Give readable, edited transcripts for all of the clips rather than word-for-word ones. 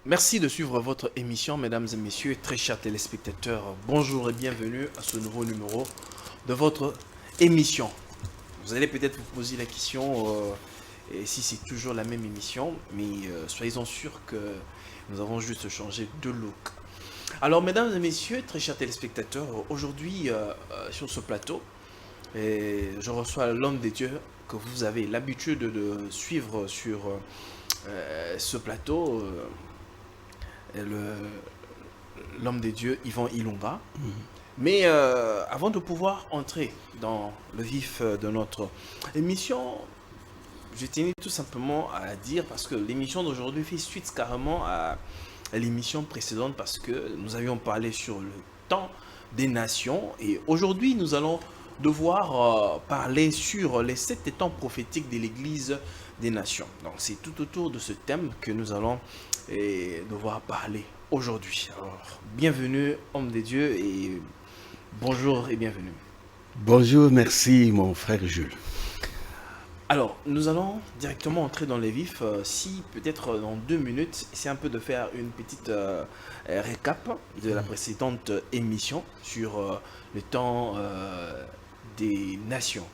Merci de suivre votre émission, mesdames et messieurs, très chers téléspectateurs. Bonjour et bienvenue à ce nouveau numéro de votre émission. Vous allez peut-être vous poser la question et si c'est toujours la même émission, mais soyez-en sûrs que nous avons juste changé de look. Alors, mesdames et messieurs, très chers téléspectateurs, aujourd'hui sur ce plateau, je reçois l'homme des dieux que vous avez l'habitude de suivre sur ce plateau. L'homme des dieux, Yvan Ilunga. Mais avant de pouvoir entrer dans le vif de notre émission, je tenais tout simplement à dire, parce que l'émission d'aujourd'hui fait suite carrément à l'émission précédente, parce que nous avions parlé sur le temps des nations, et aujourd'hui nous allons devoir parler sur les 7 temps prophétiques de l'Église des nations. Donc c'est tout autour de ce thème que nous allons devoir parler aujourd'hui. Alors, bienvenue, homme des dieux, et bonjour et bienvenue. Bonjour, merci mon frère Jules. Alors, nous allons directement entrer dans les vifs. Si peut-être dans 2 minutes, c'est un peu de faire une petite récap de la précédente émission sur le temps des nations.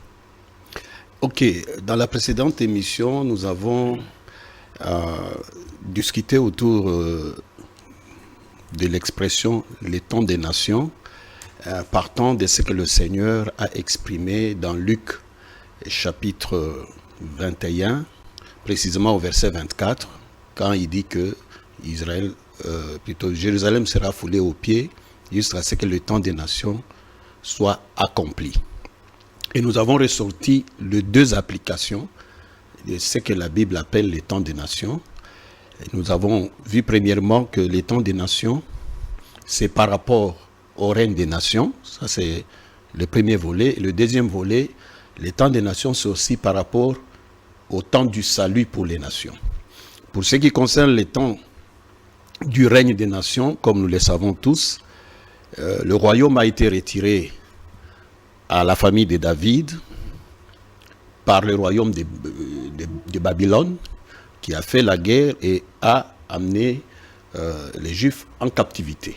Ok, dans la précédente émission, nous avons discuté autour de l'expression les temps des nations, partant de ce que le Seigneur a exprimé dans Luc chapitre 21, précisément au verset 24, quand il dit que Jérusalem sera foulée aux pieds jusqu'à ce que le temps des nations soit accompli. Et nous avons ressorti les 2 applications de ce que la Bible appelle les temps des nations. Et nous avons vu premièrement que les temps des nations, c'est par rapport au règne des nations. Ça, c'est le premier volet. Et le deuxième volet, les temps des nations, c'est aussi par rapport au temps du salut pour les nations. Pour ce qui concerne les temps du règne des nations, comme nous le savons tous, le royaume a été retiré à la famille de David par le royaume de Babylone, qui a fait la guerre et a amené les Juifs en captivité.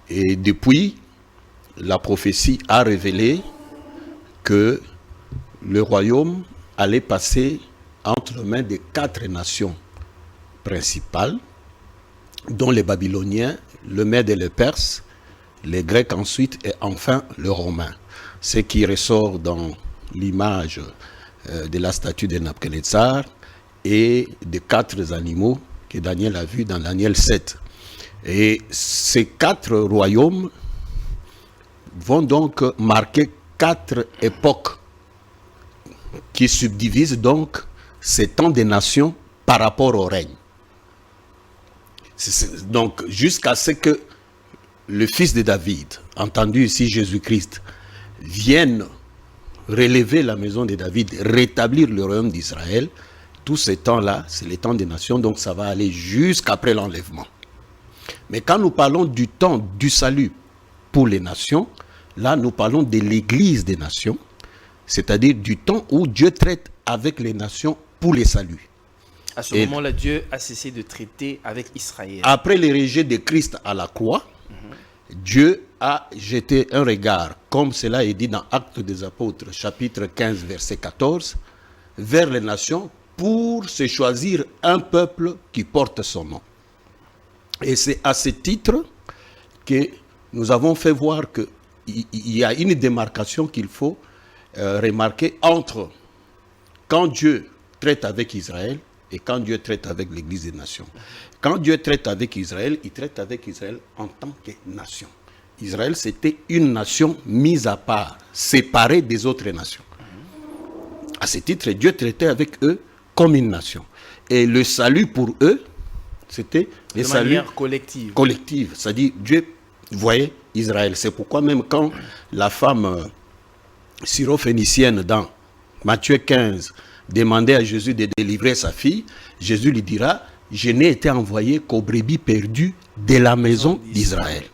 Et depuis, la prophétie a révélé que le royaume allait passer entre les mains de 4 nations principales, dont les Babyloniens, le Mède et le Perse, les Grecs ensuite et enfin le Romain. Ce qui ressort dans l'image de la statue de Nabuchodonosor et des 4 animaux que Daniel a vus dans Daniel 7. Et ces 4 royaumes vont donc marquer 4 époques qui subdivisent donc ces temps des nations par rapport au règne. Donc jusqu'à ce que le fils de David, entendu ici Jésus-Christ, vienne relever la maison de David, rétablir le royaume d'Israël, tous ces temps-là, c'est les temps des nations, donc ça va aller jusqu'après l'enlèvement. Mais quand nous parlons du temps du salut pour les nations, là nous parlons de l'église des nations, c'est-à-dire du temps où Dieu traite avec les nations pour les saluts. À ce moment-là, Dieu a cessé de traiter avec Israël. Après le rejet de Christ à la croix, Dieu a jeté un regard, comme cela est dit dans Actes des Apôtres, chapitre 15, verset 14, vers les nations pour se choisir un peuple qui porte son nom. Et c'est à ce titre que nous avons fait voir qu'il y a une démarcation qu'il faut remarquer entre quand Dieu traite avec Israël et quand Dieu traite avec l'Église des nations. Quand Dieu traite avec Israël, il traite avec Israël en tant que nation. Israël, c'était une nation mise à part, séparée des autres nations. À ce titre, Dieu traitait avec eux comme une nation. Et le salut pour eux, c'était le salut de manière collective. Collective. C'est-à-dire, Dieu voyait Israël. C'est pourquoi même quand la femme syrophénicienne dans Matthieu 15 demandait à Jésus de délivrer sa fille, Jésus lui dira, je n'ai été envoyé qu'aux brebis perdues de la maison d'Israël.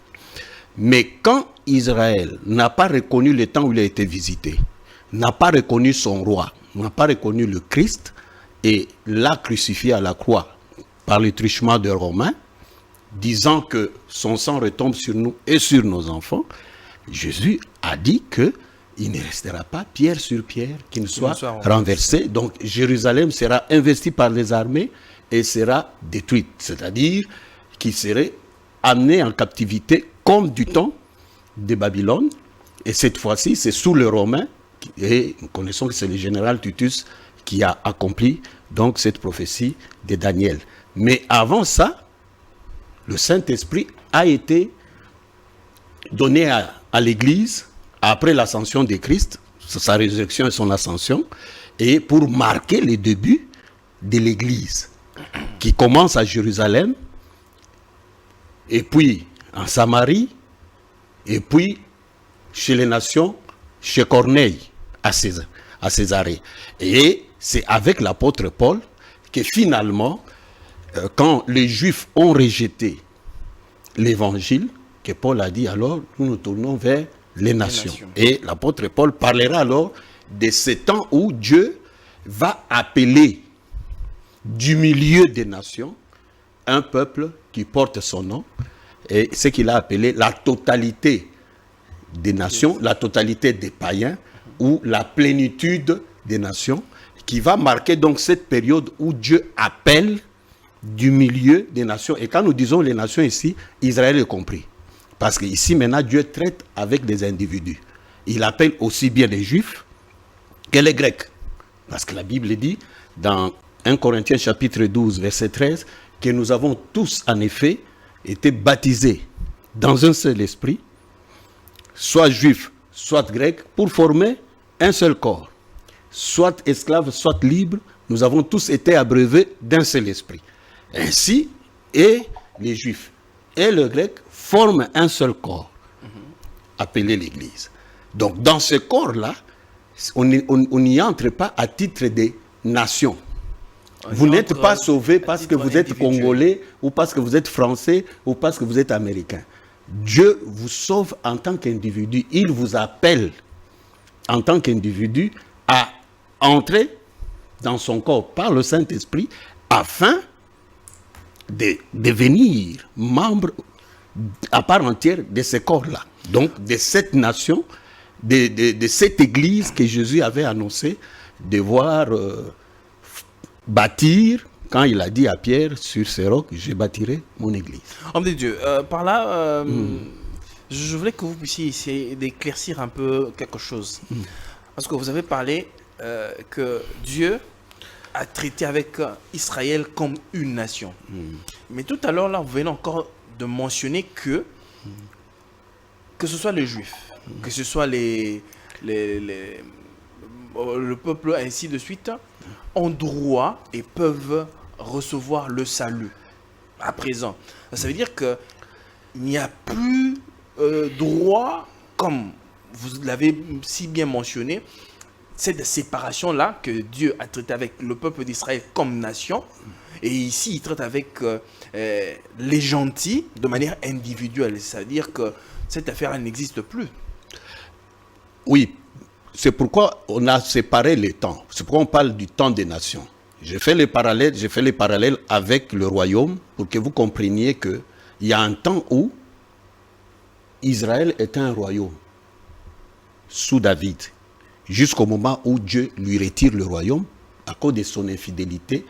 Mais quand Israël n'a pas reconnu le temps où il a été visité, n'a pas reconnu son roi, n'a pas reconnu le Christ et l'a crucifié à la croix par le truchement des Romains, disant que son sang retombe sur nous et sur nos enfants, Jésus a dit que il ne restera pas pierre sur pierre qui ne soit renversé. Donc Jérusalem sera investie par les armées et sera détruite. C'est-à-dire qu'il serait amené en captivité comme du temps de Babylone. Et cette fois-ci, c'est sous les Romains. Et nous connaissons que c'est le général Titus qui a accompli donc cette prophétie de Daniel. Mais avant ça, le Saint-Esprit a été donné à l'Église après l'ascension de Christ, sa résurrection et son ascension, et pour marquer les débuts de l'Église, qui commence à Jérusalem, et puis en Samarie, et puis chez les nations, chez Corneille, à Césarée. Et c'est avec l'apôtre Paul que finalement, quand les Juifs ont rejeté l'Évangile, que Paul a dit, alors nous nous tournons vers les nations. Et l'apôtre Paul parlera alors de ce temps où Dieu va appeler du milieu des nations un peuple qui porte son nom, et ce qu'il a appelé la totalité des nations, la totalité des païens, ou la plénitude des nations, qui va marquer donc cette période où Dieu appelle du milieu des nations. Et quand nous disons les nations ici, Israël est compris. Parce qu'ici, maintenant, Dieu traite avec des individus. Il appelle aussi bien les Juifs que les Grecs. Parce que la Bible dit, dans 1 Corinthiens chapitre 12, verset 13, que nous avons tous, en effet, été baptisés dans un seul esprit, soit juifs, soit grecs, pour former un seul corps. Soit esclaves, soit libres, nous avons tous été abreuvés d'un seul esprit. Ainsi, et les Juifs et les Grecs forment un seul corps, appelé l'Église. Donc, dans ce corps-là, on n'y entre pas à titre de nation. Vous n'êtes pas sauvé parce que vous êtes Congolais, ou parce que vous êtes Français, ou parce que vous êtes Américain. Dieu vous sauve en tant qu'individu. Il vous appelle en tant qu'individu à entrer dans son corps par le Saint-Esprit afin de devenir membre à part entière de ce corps-là. Donc, de cette nation, de cette église que Jésus avait annoncé devoir bâtir, quand il a dit à Pierre, sur ce roc, je bâtirai mon église. Homme de Dieu, par là, je voulais que vous puissiez essayer d'éclaircir un peu quelque chose. Parce que vous avez parlé que Dieu a traité avec Israël comme une nation. Mais tout à l'heure, là, vous venez encore de mentionner que ce soit les Juifs, que ce soit le peuple, ainsi de suite, ont droit et peuvent recevoir le salut à présent. Ça veut dire qu'il n'y a plus droit, comme vous l'avez si bien mentionné, cette séparation-là que Dieu a traité avec le peuple d'Israël comme nation. Et ici, il traite avec les gentils de manière individuelle. C'est-à-dire que cette affaire n'existe plus. Oui, c'est pourquoi on a séparé les temps. C'est pourquoi on parle du temps des nations. J'ai fait les parallèles avec le royaume pour que vous compreniez qu'il y a un temps où Israël était un royaume sous David, jusqu'au moment où Dieu lui retire le royaume à cause de son infidélité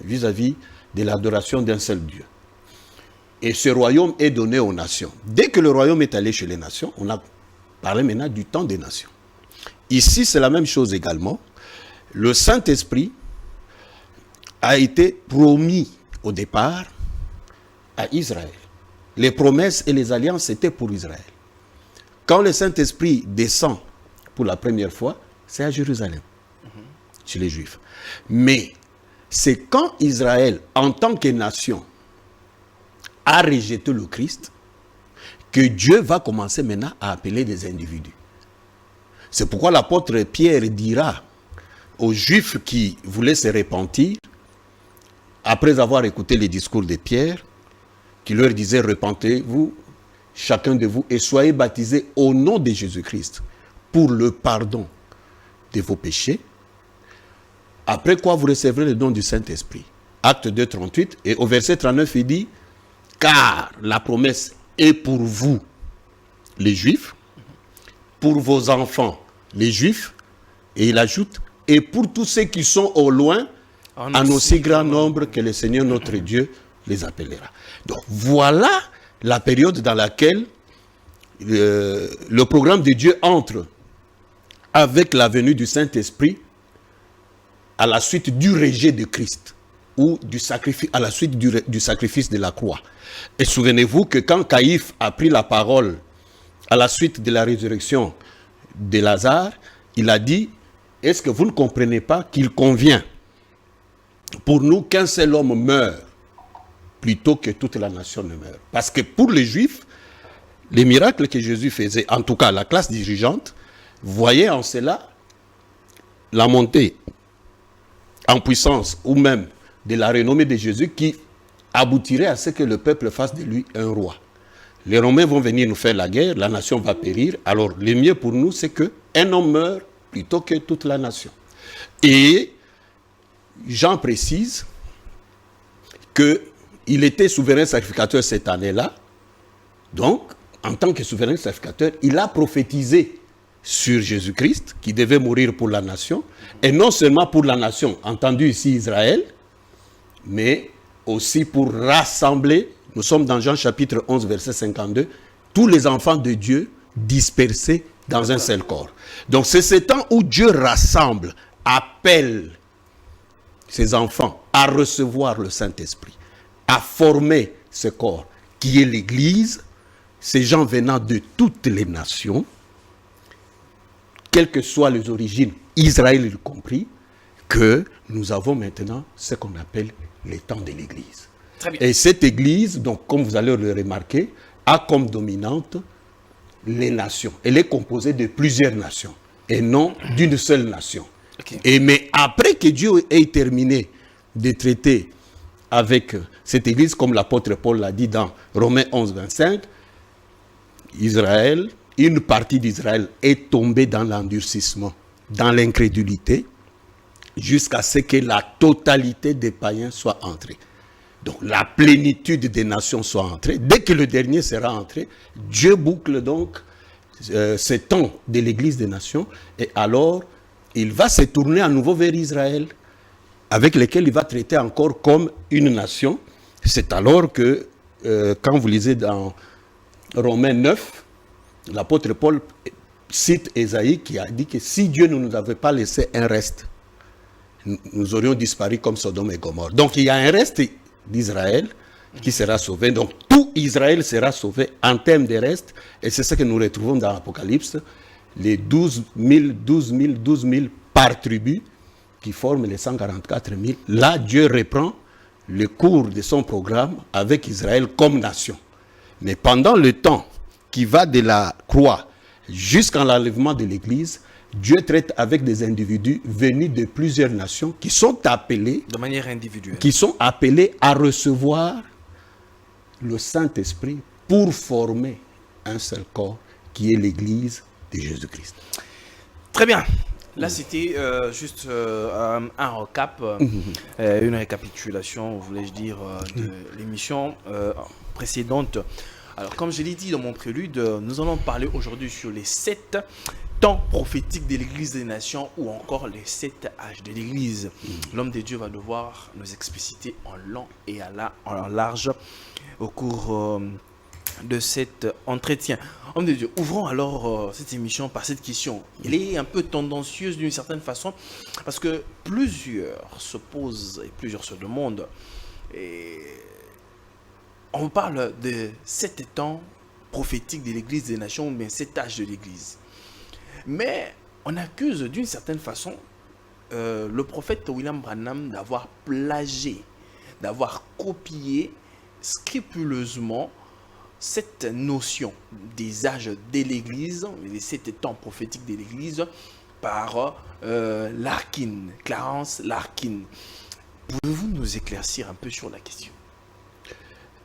vis-à-vis de l'adoration d'un seul Dieu. Et ce royaume est donné aux nations. Dès que le royaume est allé chez les nations, on a parlé maintenant du temps des nations. Ici, c'est la même chose également. Le Saint-Esprit a été promis au départ à Israël. Les promesses et les alliances étaient pour Israël. Quand le Saint-Esprit descend pour la première fois, c'est à Jérusalem, chez les Juifs. Mais c'est quand Israël, en tant que nation, a rejeté le Christ, que Dieu va commencer maintenant à appeler des individus. C'est pourquoi l'apôtre Pierre dira aux Juifs qui voulaient se repentir, après avoir écouté les discours de Pierre, qui leur disait « Repentez-vous, chacun de vous, et soyez baptisés au nom de Jésus-Christ pour le pardon de vos péchés, après quoi vous recevrez le don du Saint-Esprit. Acte 2, 38. Et au verset 39, il dit, car la promesse est pour vous, les Juifs, pour vos enfants, les Juifs, et il ajoute, et pour tous ceux qui sont au loin, en aussi grand nombre que le Seigneur notre Dieu les appellera. Donc voilà la période dans laquelle le programme de Dieu entre avec la venue du Saint-Esprit à la suite du rejet de Christ ou du sacrifice, à la suite du sacrifice de la croix. Et souvenez-vous que quand Caïphe a pris la parole à la suite de la résurrection de Lazare, il a dit, est-ce que vous ne comprenez pas qu'il convient pour nous qu'un seul homme meure plutôt que toute la nation ne meure? Parce que pour les Juifs, les miracles que Jésus faisait, en tout cas la classe dirigeante, voyait en cela la montée en puissance ou même de la renommée de Jésus qui aboutirait à ce que le peuple fasse de lui un roi. Les Romains vont venir nous faire la guerre, la nation va périr. Alors le mieux pour nous, c'est qu'un homme meure plutôt que toute la nation. Et Jean précise qu'il était souverain sacrificateur cette année-là. Donc, en tant que souverain sacrificateur, il a prophétisé sur Jésus-Christ qui devait mourir pour la nation. Et non seulement pour la nation, entendu ici Israël, mais aussi pour rassembler, nous sommes dans Jean chapitre 11, verset 52, tous les enfants de Dieu dispersés dans un seul corps. Donc c'est ce temps où Dieu rassemble, appelle ses enfants à recevoir le Saint-Esprit, à former ce corps qui est l'Église, ces gens venant de toutes les nations, quelles que soient les origines, Israël y compris, que nous avons maintenant ce qu'on appelle les temps de l'Église. Et cette Église, donc, comme vous allez le remarquer, a comme dominante les nations. Elle est composée de plusieurs nations et non d'une seule nation. Okay. Mais après que Dieu ait terminé de traiter avec cette Église, comme l'apôtre Paul l'a dit dans Romains 11, 25, Israël, une partie d'Israël est tombée dans l'endurcissement, dans l'incrédulité, jusqu'à ce que la totalité des païens soit entrée. Donc la plénitude des nations soit entrée. Dès que le dernier sera entré, Dieu boucle donc ce temps de l'Église des nations, et alors il va se tourner à nouveau vers Israël, avec lequel il va traiter encore comme une nation. C'est alors que, quand vous lisez dans Romains 9, l'apôtre Paul cite Ésaïe qui a dit que si Dieu ne nous avait pas laissé un reste, nous aurions disparu comme Sodome et Gomorrhe. Donc il y a un reste d'Israël qui sera sauvé. Donc tout Israël sera sauvé en termes de reste. Et c'est ce que nous retrouvons dans l'Apocalypse. Les 12 000 par tribu qui forment les 144 000. Là, Dieu reprend le cours de son programme avec Israël comme nation. Mais pendant le temps qui va de la croix jusqu'à l'enlèvement de l'Église, Dieu traite avec des individus venus de plusieurs nations qui sont appelés, de manière individuelle, qui sont appelés à recevoir le Saint-Esprit pour former un seul corps qui est l'Église de Jésus-Christ. Très bien. Là, c'était juste un recap, une récapitulation, voulais-je dire, de l'émission précédente. Alors, comme je l'ai dit dans mon prélude, nous allons parler aujourd'hui sur les 7 temps prophétiques de l'Église des Nations ou encore les 7 âges de l'Église. L'homme de Dieu va devoir nous expliciter en long et en large au cours de cet entretien. Homme de Dieu, ouvrons alors cette émission par cette question. Elle est un peu tendancieuse d'une certaine façon parce que plusieurs se posent et plusieurs se demandent. Et on parle de 7 temps prophétiques de l'Église des Nations, mais 7 âges de l'Église. Mais on accuse d'une certaine façon le prophète William Branham d'avoir plagié, d'avoir copié scrupuleusement cette notion des âges de l'Église, les 7 temps prophétiques de l'Église, par Larkin, Clarence Larkin. Pouvez-vous nous éclaircir un peu sur la question?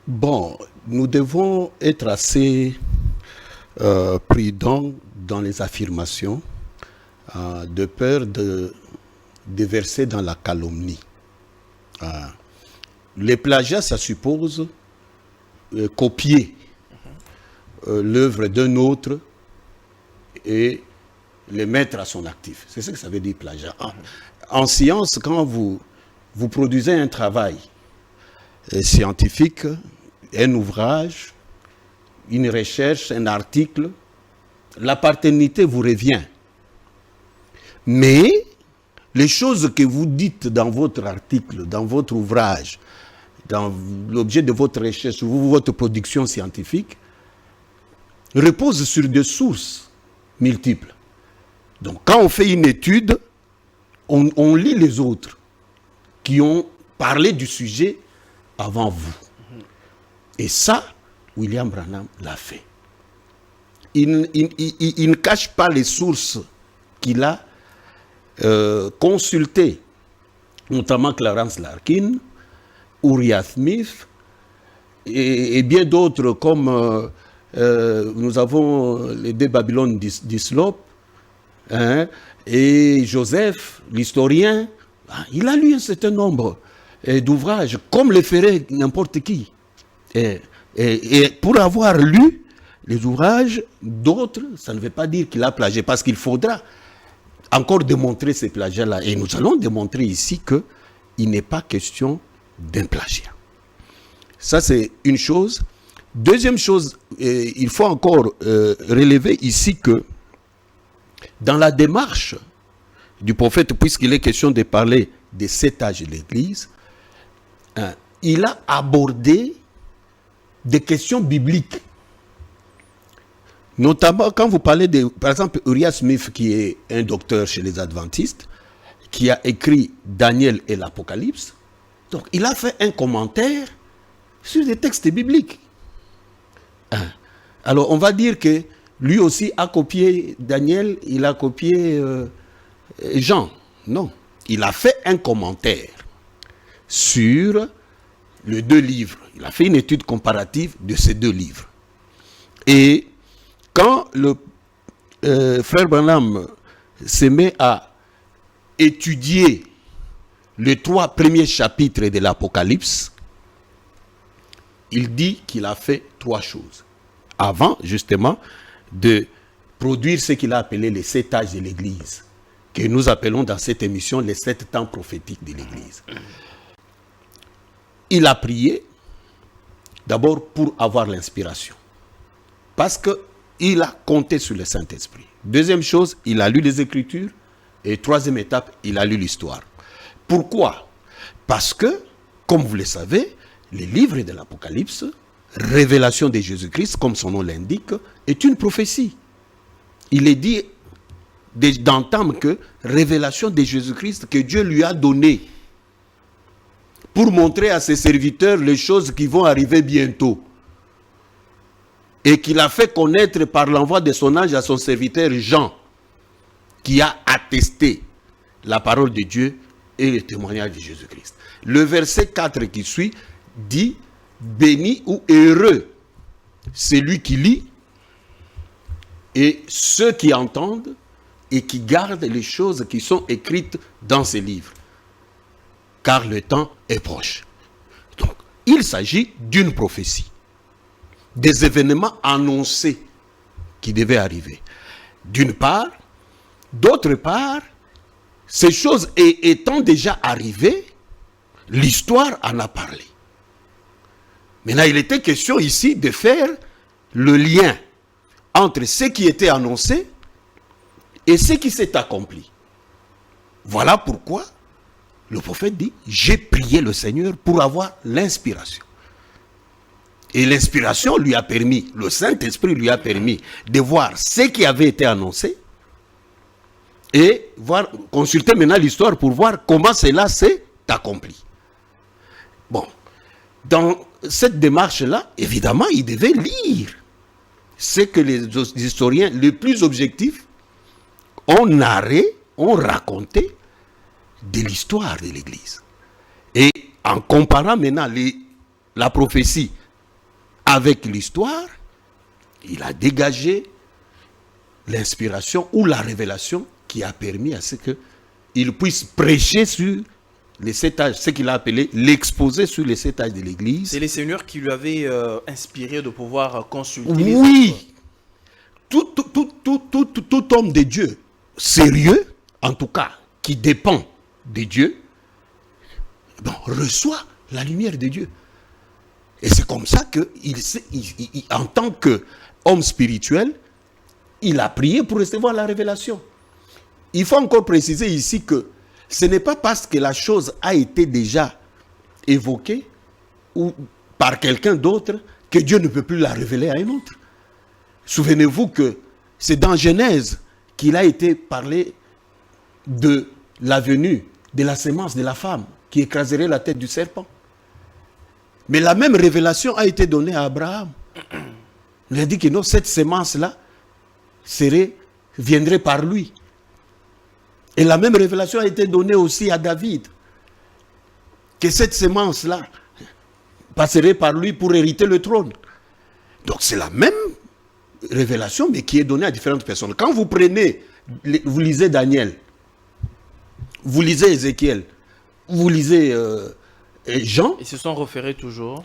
Bon, nous devons être assez prudents dans les affirmations, de peur de verser dans la calomnie. les plagiats, ça suppose copier l'œuvre d'un autre et les mettre à son actif. C'est ce que ça veut dire plagiat. En science, quand vous produisez un travail scientifique, un ouvrage, une recherche, un article, la paternité vous revient. Mais les choses que vous dites dans votre article, dans votre ouvrage, dans l'objet de votre recherche ou votre production scientifique, reposent sur des sources multiples. Donc quand on fait une étude, on lit les autres qui ont parlé du sujet avant vous. Et ça, William Branham l'a fait. Il ne cache pas les sources qu'il a consultées, notamment Clarence Larkin, Uriah Smith et bien d'autres comme nous avons les deux Babylones d'Islop, hein, et Joseph, l'historien. Il a lu un certain nombre d'ouvrages, comme le ferait n'importe qui. Et pour avoir lu les ouvrages d'autres, ça ne veut pas dire qu'il a plagié, parce qu'il faudra encore démontrer ces plagiats-là. Et nous allons démontrer ici qu'il n'est pas question d'un plagiat. Ça, c'est une chose. Deuxième chose, il faut encore relever ici que dans la démarche du prophète, puisqu'il est question de parler des 7 âges de l'Église, il a abordé des questions bibliques. Notamment quand vous parlez de, par exemple, Uriah Smith, qui est un docteur chez les adventistes, qui a écrit Daniel et l'Apocalypse. Donc, il a fait un commentaire sur des textes bibliques. Alors, on va dire que lui aussi a copié Daniel, il a copié Jean. Non, il a fait un commentaire sur les 2 livres. Il a fait une étude comparative de ces 2 livres. Et quand le frère Branham se met à étudier les 3 premiers chapitres de l'Apocalypse, il dit qu'il a fait 3 choses. Avant, justement, de produire ce qu'il a appelé les 7 âges de l'Église, que nous appelons dans cette émission les 7 temps prophétiques de l'Église. Il a prié, d'abord pour avoir l'inspiration, parce qu'il a compté sur le Saint-Esprit. Deuxième chose, il a lu les Écritures, et troisième étape, il a lu l'histoire. Pourquoi? Parce que, comme vous le savez, les livres de l'Apocalypse, révélation de Jésus-Christ, comme son nom l'indique, est une prophétie. Il est dit d'entendre que révélation de Jésus-Christ que Dieu lui a donnée pour montrer à ses serviteurs les choses qui vont arriver bientôt. Et qu'il a fait connaître par l'envoi de son ange à son serviteur Jean, qui a attesté la parole de Dieu et le témoignage de Jésus-Christ. Le verset 4 qui suit dit « Béni ou heureux celui qui lit et ceux qui entendent et qui gardent les choses qui sont écrites dans ces livres, car le temps est proche. » Donc, il s'agit d'une prophétie, des événements annoncés qui devaient arriver. D'une part, d'autre part, ces choses étant déjà arrivées, l'histoire en a parlé. Maintenant, il était question ici de faire le lien entre ce qui était annoncé et ce qui s'est accompli. Voilà pourquoi le prophète dit « J'ai prié le Seigneur pour avoir l'inspiration ». Et l'inspiration lui a permis, le Saint-Esprit lui a permis de voir ce qui avait été annoncé et consulter maintenant l'histoire pour voir comment cela s'est accompli. Bon, dans cette démarche-là, évidemment, il devait lire ce que les historiens les plus objectifs ont narré, ont raconté de l'histoire de l'Église. Et en comparant maintenant la prophétie avec l'histoire, il a dégagé l'inspiration ou la révélation qui a permis à ce qu'il puisse prêcher sur les 7 âges, ce qu'il a appelé l'exposé sur les 7 âges de l'Église. C'est les seigneurs qui lui avaient inspiré de pouvoir consulter les Oui, tout homme de Dieu sérieux, en tout cas, qui dépend de Dieu, reçoit la lumière de Dieu. Et c'est comme ça que, en tant qu'homme spirituel, il a prié pour recevoir la révélation. Il faut encore préciser ici que ce n'est pas parce que la chose a été déjà évoquée ou par quelqu'un d'autre que Dieu ne peut plus la révéler à un autre. Souvenez-vous que c'est dans Genèse qu'il a été parlé de la venue de la sémence de la femme qui écraserait la tête du serpent. Mais la même révélation a été donnée à Abraham. Il a dit que non, cette sémence-là viendrait par lui. Et la même révélation a été donnée aussi à David. Que cette sémence-là passerait par lui pour hériter le trône. Donc c'est la même révélation, mais qui est donnée à différentes personnes. Quand vous prenez, vous lisez Daniel, vous lisez Ézéchiel, vous lisez Jean. Ils se sont référés toujours.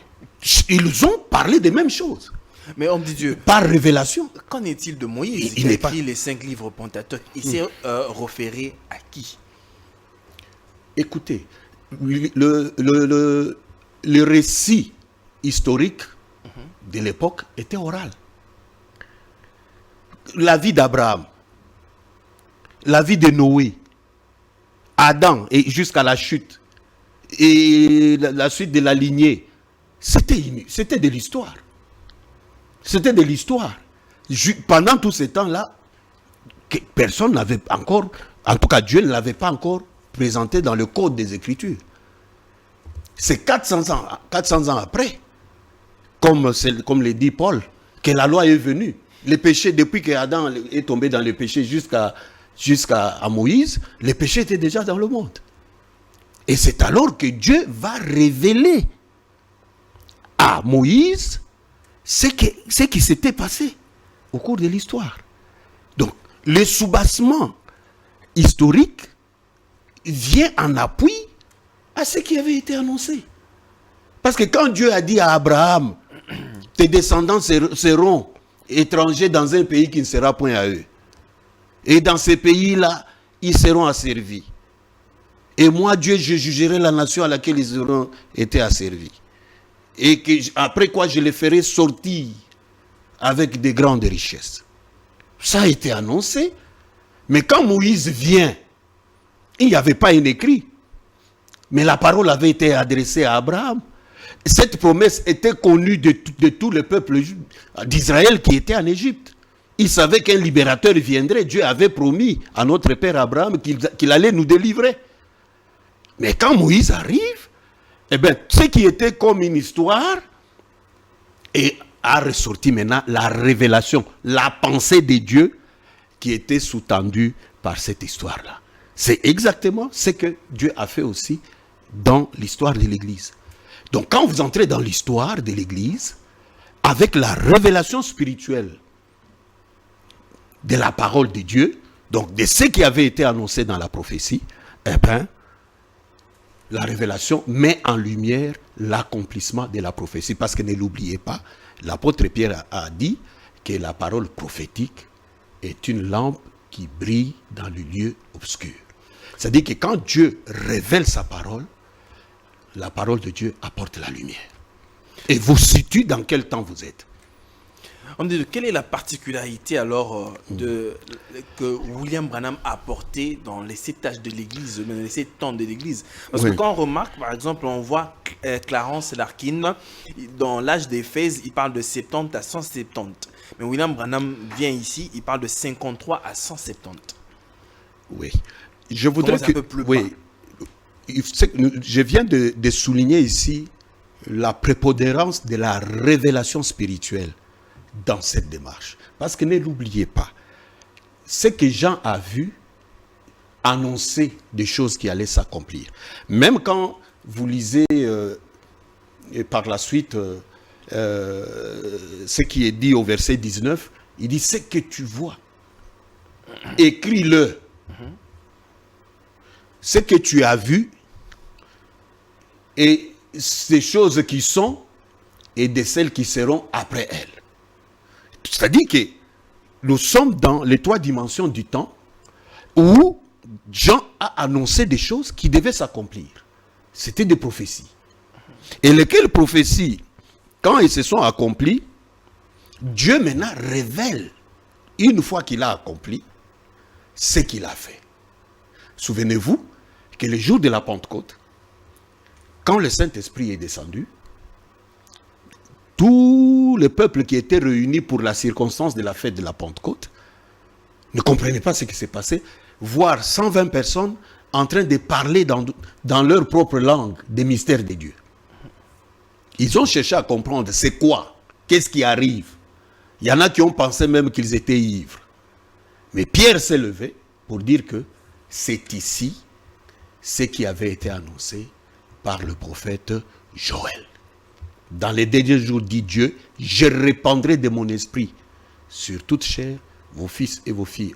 Ils ont parlé des mêmes choses. Mais homme de Dieu, par révélation. Qu'en est-il de Moïse Il qui a n'est pas... écrit les 5 livres Pentateuque? Il s'est référé à qui? Écoutez, le récit historique de l'époque était oral. La vie d'Abraham, la vie de Noé, Adam et jusqu'à la chute, et la suite de la lignée, c'était de l'histoire. C'était de l'histoire. Pendant tous ces temps-là, personne n'avait encore, en tout cas Dieu ne l'avait pas encore présenté dans le code des Écritures. C'est 400 ans après, comme le dit Paul, que la loi est venue. Les péchés, depuis que Adam est tombé dans le péché jusqu'à Moïse, les péchés étaient déjà dans le monde. Et c'est alors que Dieu va révéler à Moïse ce qui s'était passé au cours de l'histoire. Donc, le soubassement historique vient en appui à ce qui avait été annoncé. Parce que quand Dieu a dit à Abraham, tes descendants seront étrangers dans un pays qui ne sera point à eux. Et dans ces pays-là, ils seront asservis. Et moi, Dieu, je jugerai la nation à laquelle ils auront été asservis. Et après quoi, je les ferai sortir avec de grandes richesses. Ça a été annoncé. Mais quand Moïse vient, il n'y avait pas un écrit. Mais la parole avait été adressée à Abraham. Cette promesse était connue de tout le peuple d'Israël qui était en Égypte. Il savait qu'un libérateur viendrait. Dieu avait promis à notre père Abraham qu'il allait nous délivrer. Mais quand Moïse arrive, ce qui était comme une histoire a ressorti maintenant la révélation, la pensée de Dieu qui était sous-tendue par cette histoire-là. C'est exactement ce que Dieu a fait aussi dans l'histoire de l'Église. Donc quand vous entrez dans l'histoire de l'Église, avec la révélation spirituelle de la parole de Dieu, donc de ce qui avait été annoncé dans la prophétie, la révélation met en lumière l'accomplissement de la prophétie. Parce que ne l'oubliez pas, l'apôtre Pierre a dit que la parole prophétique est une lampe qui brille dans le lieu obscur. C'est-à-dire que quand Dieu révèle sa parole, la parole de Dieu apporte la lumière. Et vous situe dans quel temps vous êtes. Quelle est la particularité alors que William Branham a apporté dans les 7 âges de l'Église, les 7 temps de l'Église? Parce que quand on remarque, par exemple, on voit Clarence Larkin, dans l'âge d'Éphèse, il parle de 70 à 170. Mais William Branham vient ici, il parle de 53 à 170. Oui. Je voudrais que... Oui. Je viens de souligner ici la prépondérance de la révélation spirituelle dans cette démarche. Parce que ne l'oubliez pas, ce que Jean a vu annoncer des choses qui allaient s'accomplir. Même quand vous lisez par la suite ce qui est dit au verset 19, il dit: ce que tu vois, écris-le. Ce que tu as vu, et ces choses qui sont et de celles qui seront après elles. C'est-à-dire que nous sommes dans les 3 dimensions du temps où Jean a annoncé des choses qui devaient s'accomplir. C'était des prophéties. Et lesquelles prophéties, quand elles se sont accomplies, Dieu maintenant révèle, une fois qu'il a accompli, ce qu'il a fait. Souvenez-vous que le jour de la Pentecôte, quand le Saint-Esprit est descendu, tout le peuple qui était réuni pour la circonstance de la fête de la Pentecôte ne comprenait pas ce qui s'est passé, voir 120 personnes en train de parler dans leur propre langue des mystères de Dieu. Ils ont cherché à comprendre c'est quoi, qu'est-ce qui arrive. Il y en a qui ont pensé même qu'ils étaient ivres. Mais Pierre s'est levé pour dire que c'est ici ce qui avait été annoncé par le prophète Joël. Dans les derniers jours, dit Dieu, je répandrai de mon esprit sur toute chair. Vos fils et vos filles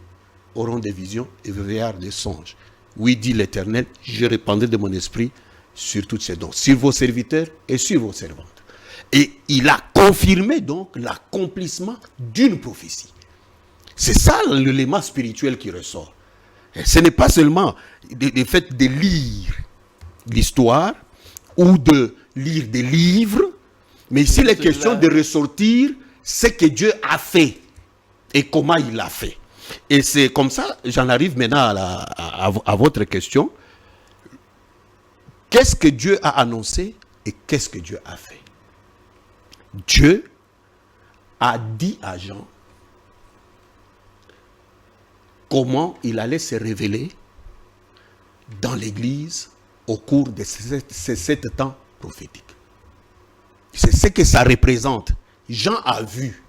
auront des visions et vos vieillards des songes. Oui, dit l'Éternel, je répandrai de mon esprit sur toutes ces dons, sur vos serviteurs et sur vos servantes. Et il a confirmé donc l'accomplissement d'une prophétie. C'est ça l'élément spirituel qui ressort. Et ce n'est pas seulement le fait de lire l'histoire ou de lire des livres, mais ici il est question de ressortir ce que Dieu a fait et comment il l'a fait. Et c'est comme ça, j'en arrive maintenant à votre question. Qu'est-ce que Dieu a annoncé et qu'est-ce que Dieu a fait? Dieu a dit à Jean comment il allait se révéler dans l'Église au cours de ces 7 temps prophétiques. C'est ce que ça représente. Jean a vu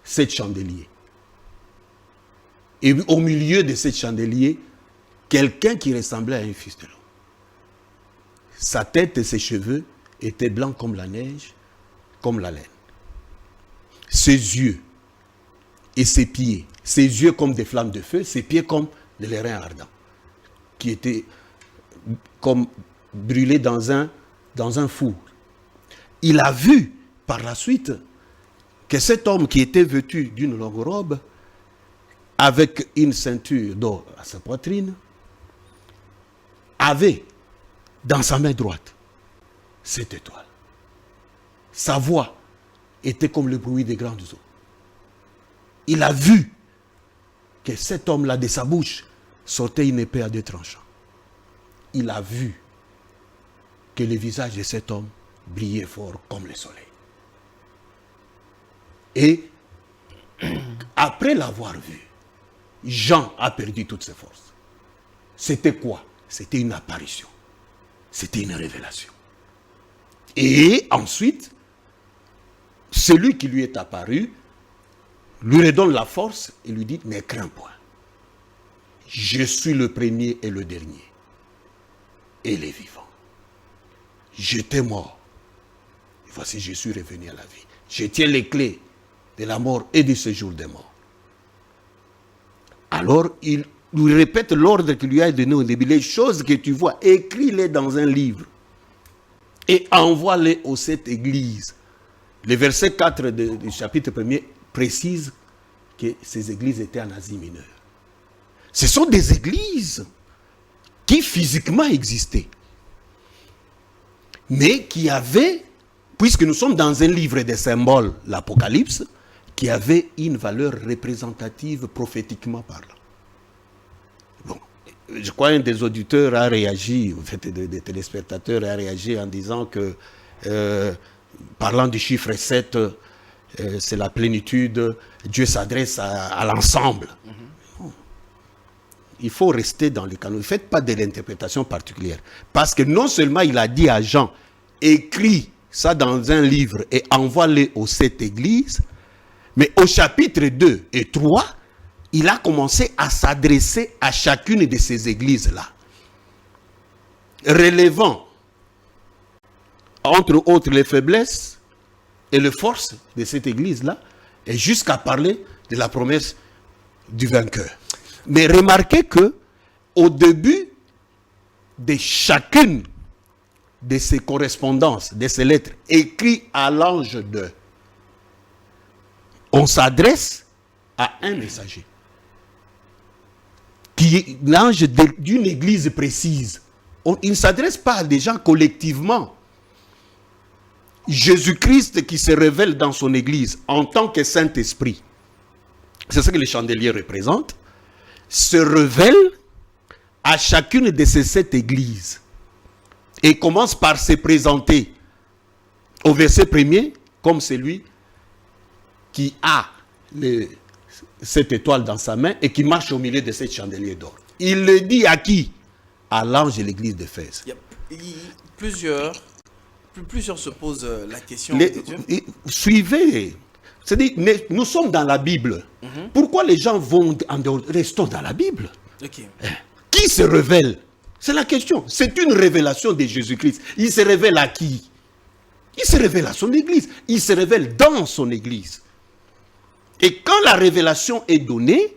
7 chandeliers. Et au milieu de ces chandeliers, quelqu'un qui ressemblait à un fils de l'homme. Sa tête et ses cheveux étaient blancs comme la neige, comme la laine. Ses yeux et ses pieds, ses yeux comme des flammes de feu, ses pieds comme des reins ardents, qui étaient comme brûlés dans un four. Il a vu par la suite que cet homme qui était vêtu d'une longue robe, avec une ceinture d'or à sa poitrine, avait dans sa main droite cette étoile. Sa voix était comme le bruit des grandes eaux. Il a vu que cet homme-là, de sa bouche, sortait une épée à 2 tranchants. Il a vu que le visage de cet homme brillait fort comme le soleil. Et après l'avoir vu, Jean a perdu toutes ses forces. C'était quoi? C'était une apparition. C'était une révélation. Et ensuite, celui qui lui est apparu lui redonne la force et lui dit, ne crains point. Je suis le premier et le dernier. Et les vivants. J'étais mort. Et voici, je suis revenu à la vie. Je tiens les clés de la mort et du séjour des morts. Alors, il lui répète l'ordre qu'il lui a donné au début. Les choses que tu vois, écris-les dans un livre. Et envoie-les aux 7 églises. Le verset 4 du chapitre 1er précise que ces églises étaient en Asie mineure. Ce sont des églises qui physiquement existaient, mais qui avaient, puisque nous sommes dans un livre des symboles, l'Apocalypse, qui avait une valeur représentative prophétiquement parlant. Bon, je crois qu'un des auditeurs a réagi, en fait, des téléspectateurs a réagi en disant que, parlant du chiffre 7, c'est la plénitude, Dieu s'adresse à l'ensemble. Il faut rester dans le canon. Ne faites pas de l'interprétation particulière. Parce que non seulement il a dit à Jean, écris ça dans un livre et envoie-les aux 7 églises, mais au chapitre 2 et 3, il a commencé à s'adresser à chacune de ces églises-là, relevant, entre autres, les faiblesses et les forces de cette église-là, et jusqu'à parler de la promesse du vainqueur. Mais remarquez que au début de chacune de ces correspondances, de ces lettres écrites à l'ange de, on s'adresse à un messager, qui est l'ange d'une église précise. Il ne s'adresse pas à des gens collectivement. Jésus-Christ qui se révèle dans son église en tant que Saint-Esprit, c'est ce que les chandeliers représentent, se révèle à chacune de ces 7 églises et commence par se présenter au verset 1er comme celui qui a cette étoile dans sa main et qui marche au milieu de 7 chandeliers d'or. Il le dit à qui? À l'ange de l'église d'Éphèse. Plusieurs se posent la question. Suivez. C'est-à-dire, nous sommes dans la Bible. Pourquoi les gens vont en dehors? Restons dans la Bible. Okay. Qui se révèle? C'est la question. C'est une révélation de Jésus-Christ. Il se révèle à qui? Il se révèle à son église. Il se révèle dans son église. Et quand la révélation est donnée,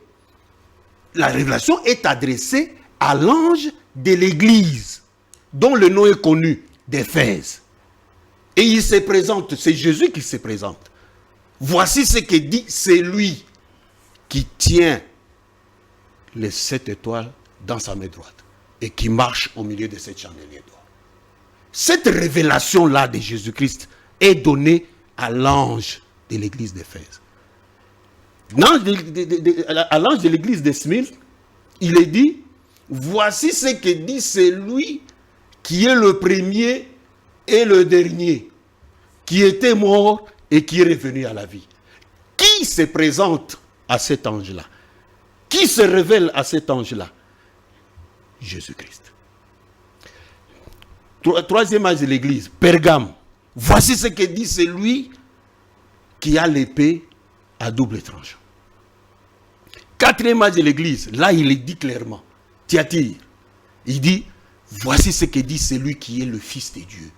la révélation est adressée à l'ange de l'église, dont le nom est connu, d'Éphèse. Et il se présente, c'est Jésus qui se présente. Voici ce que dit celui qui tient les 7 étoiles dans sa main droite et qui marche au milieu de 7 chandeliers d'or. Cette révélation-là de Jésus-Christ est donnée à l'ange de l'église d'Éphèse. À l'ange de l'église de Smyrne, il est dit, voici ce que dit celui qui est le premier et le dernier, qui était mort et qui est revenu à la vie. Qui se présente à cet ange-là? Qui se révèle à cet ange-là? Jésus-Christ. Troisième âge de l'église, Pergame. Voici ce que dit celui qui a l'épée à double tranchant. Quatrième âge de l'église, là il est dit clairement, Thyatire. Il dit, voici ce que dit celui qui est le Fils de Dieu,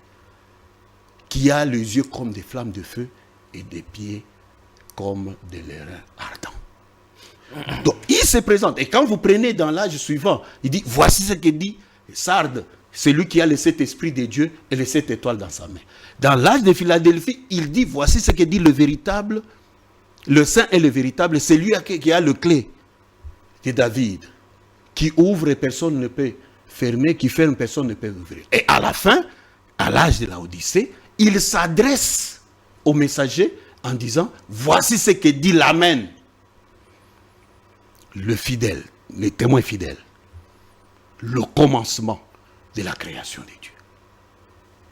qui a les yeux comme des flammes de feu et des pieds comme de l'airain ardent. Donc, il se présente. Et quand vous prenez dans l'âge suivant, il dit, voici ce que dit Sardes, celui qui a les 7 esprits de Dieu et les 7 étoiles dans sa main. Dans l'âge de Philadelphie, il dit, voici ce que dit le véritable, le saint et le véritable, c'est lui qui a le clé de David, qui ouvre et personne ne peut fermer, qui ferme, personne ne peut ouvrir. Et à la fin, à l'âge de la Odyssée, il s'adresse au messager en disant, voici ce que dit l'Amen, le fidèle, le témoin fidèle, le commencement de la création de Dieu.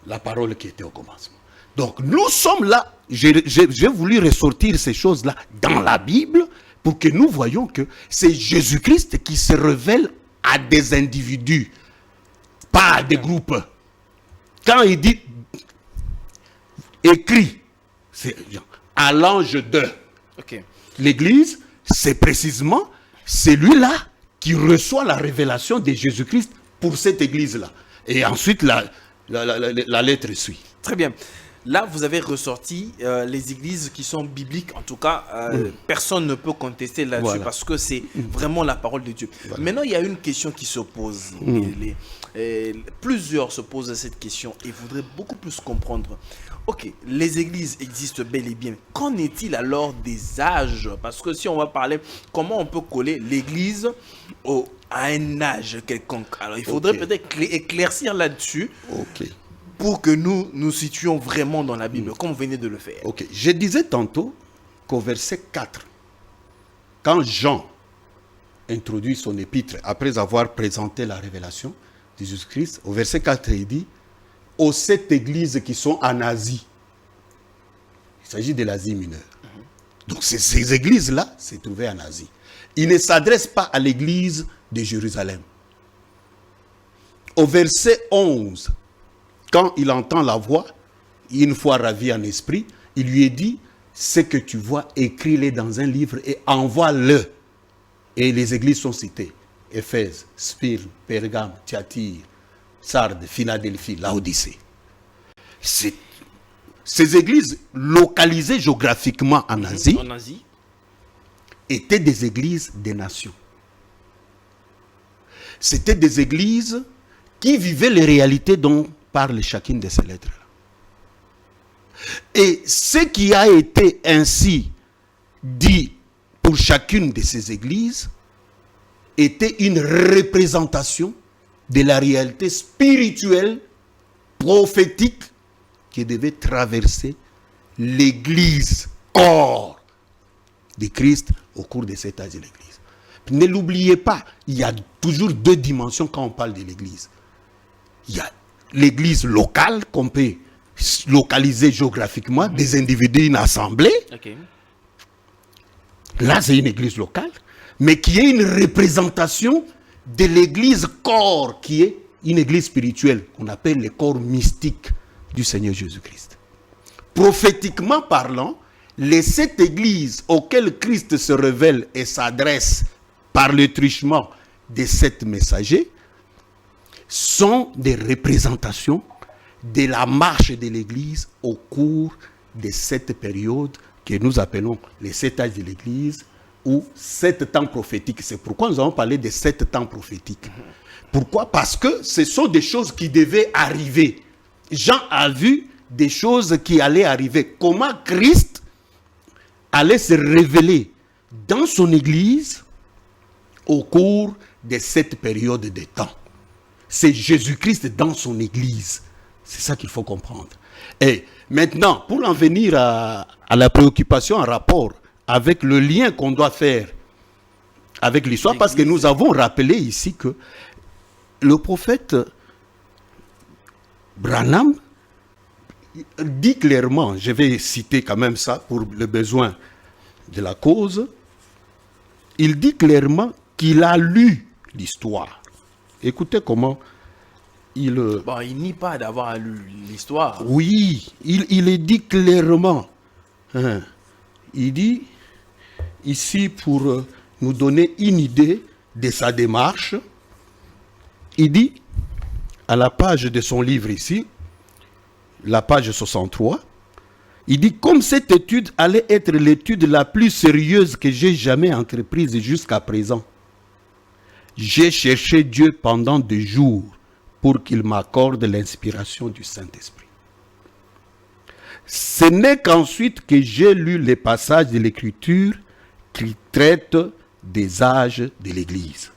La parole qui était au commencement. Donc nous sommes là, j'ai voulu ressortir ces choses-là dans la Bible pour que nous voyions que c'est Jésus-Christ qui se révèle à des individus, pas à des groupes. Quand il dit écrit, c'est à l'ange de l'Église, c'est précisément celui-là qui reçoit la révélation de Jésus-Christ pour cette Église-là. Et ensuite, la lettre suit. Très bien. Là, vous avez ressorti les églises qui sont bibliques. En tout cas, personne ne peut contester là-dessus parce que c'est vraiment la parole de Dieu. Maintenant, il y a une question qui se pose. Plusieurs se posent cette question et voudraient beaucoup plus comprendre. Ok, les églises existent bel et bien. Qu'en est-il alors des âges? Parce que si on va parler, comment on peut coller l'église à un âge quelconque? Alors, il faudrait peut-être éclaircir là-dessus. Pour que nous nous situions vraiment dans la Bible, comme vous venez de le faire. Ok, je disais tantôt qu'au verset 4, quand Jean introduit son épître, après avoir présenté la révélation de Jésus-Christ, au verset 4, il dit, aux 7 églises qui sont en Asie. Il s'agit de l'Asie mineure. Donc ces églises-là se trouvaient en Asie. Il ne s'adresse pas à l'église de Jérusalem. Au verset 11, quand il entend la voix, une fois ravi en esprit, il lui est dit, ce que tu vois, écris-le dans un livre et envoie-le. Et les églises sont citées. Éphèse, Smyrne, Pergame, Thyatire, Sardes, Philadelphie, Laodicée. Ces églises localisées géographiquement en Asie, étaient des églises des nations. C'était des églises qui vivaient les réalités dont parle chacune de ces lettres-là. Et ce qui a été ainsi dit pour chacune de ces églises était une représentation de la réalité spirituelle, prophétique, qui devait traverser l'église, corps de Christ au cours de cet âge de l'église. Ne l'oubliez pas, il y a toujours deux dimensions quand on parle de l'église. Il y a l'église locale qu'on peut localiser géographiquement, des individus, une assemblée. Okay. Là, c'est une église locale, mais qui est une représentation de l'église corps, qui est une église spirituelle, qu'on appelle le corps mystique du Seigneur Jésus-Christ. Prophétiquement parlant, les 7 églises auxquelles Christ se révèle et s'adresse par le truchement des 7 messagers sont des représentations de la marche de l'église au cours de cette période que nous appelons les 7 âges de l'église ou 7 temps prophétiques. C'est pourquoi nous avons parlé de 7 temps prophétiques. Pourquoi? Parce que ce sont des choses qui devaient arriver. Jean a vu des choses qui allaient arriver. Comment Christ allait se révéler dans son église au cours de cette période de temps. C'est Jésus-Christ dans son église. C'est ça qu'il faut comprendre. Et maintenant, pour en venir à la préoccupation en rapport avec le lien qu'on doit faire avec l'histoire, parce que nous avons rappelé ici que le prophète Branham dit clairement, je vais citer quand même ça pour le besoin de la cause, il dit clairement qu'il a lu l'histoire. Écoutez comment il nie pas d'avoir lu l'histoire. Oui, il est dit clairement. Hein. Il dit, ici pour nous donner une idée de sa démarche, il dit, à la page de son livre ici, la page 63, il dit, comme cette étude allait être l'étude la plus sérieuse que j'ai jamais entreprise jusqu'à présent, j'ai cherché Dieu pendant des jours pour qu'il m'accorde l'inspiration du Saint-Esprit. Ce n'est qu'ensuite que j'ai lu les passages de l'Écriture qui traitent des âges de l'Église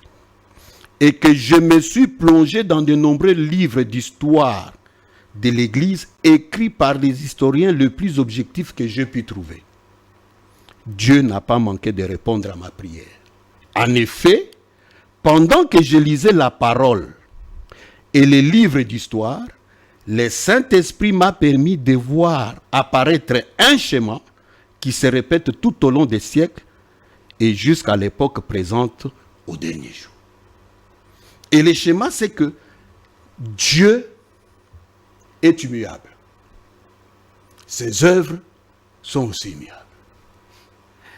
et que je me suis plongé dans de nombreux livres d'histoire de l'Église écrits par les historiens les plus objectifs que j'ai pu trouver. Dieu n'a pas manqué de répondre à ma prière. En effet, pendant que je lisais la parole et les livres d'histoire, le Saint-Esprit m'a permis de voir apparaître un schéma qui se répète tout au long des siècles et jusqu'à l'époque présente au dernier jour. Et le schéma, c'est que Dieu est immuable. Ses œuvres sont aussi immuables.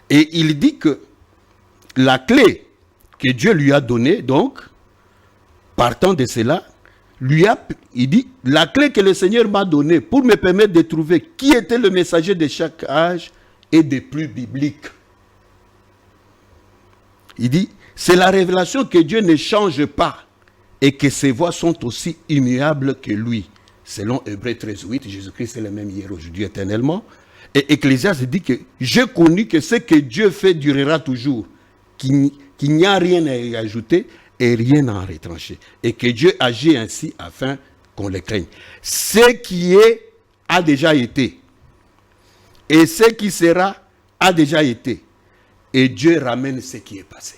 Et il dit que la clé que Dieu lui a donnée, donc, partant de cela, il dit, la clé que le Seigneur m'a donnée pour me permettre de trouver qui était le messager de chaque âge est des plus bibliques. Il dit, c'est la révélation que Dieu ne change pas et que ses voies sont aussi immuables que lui. Selon Hébreux 13:8, Jésus-Christ est le même hier, aujourd'hui, éternellement. Et Ecclésiaste dit que j'ai connu que ce que Dieu fait durera toujours, qu'il n'y a rien à y ajouter et rien à en retrancher. Et que Dieu agit ainsi afin qu'on le craigne. Ce qui est a déjà été. Et ce qui sera a déjà été. Et Dieu ramène ce qui est passé.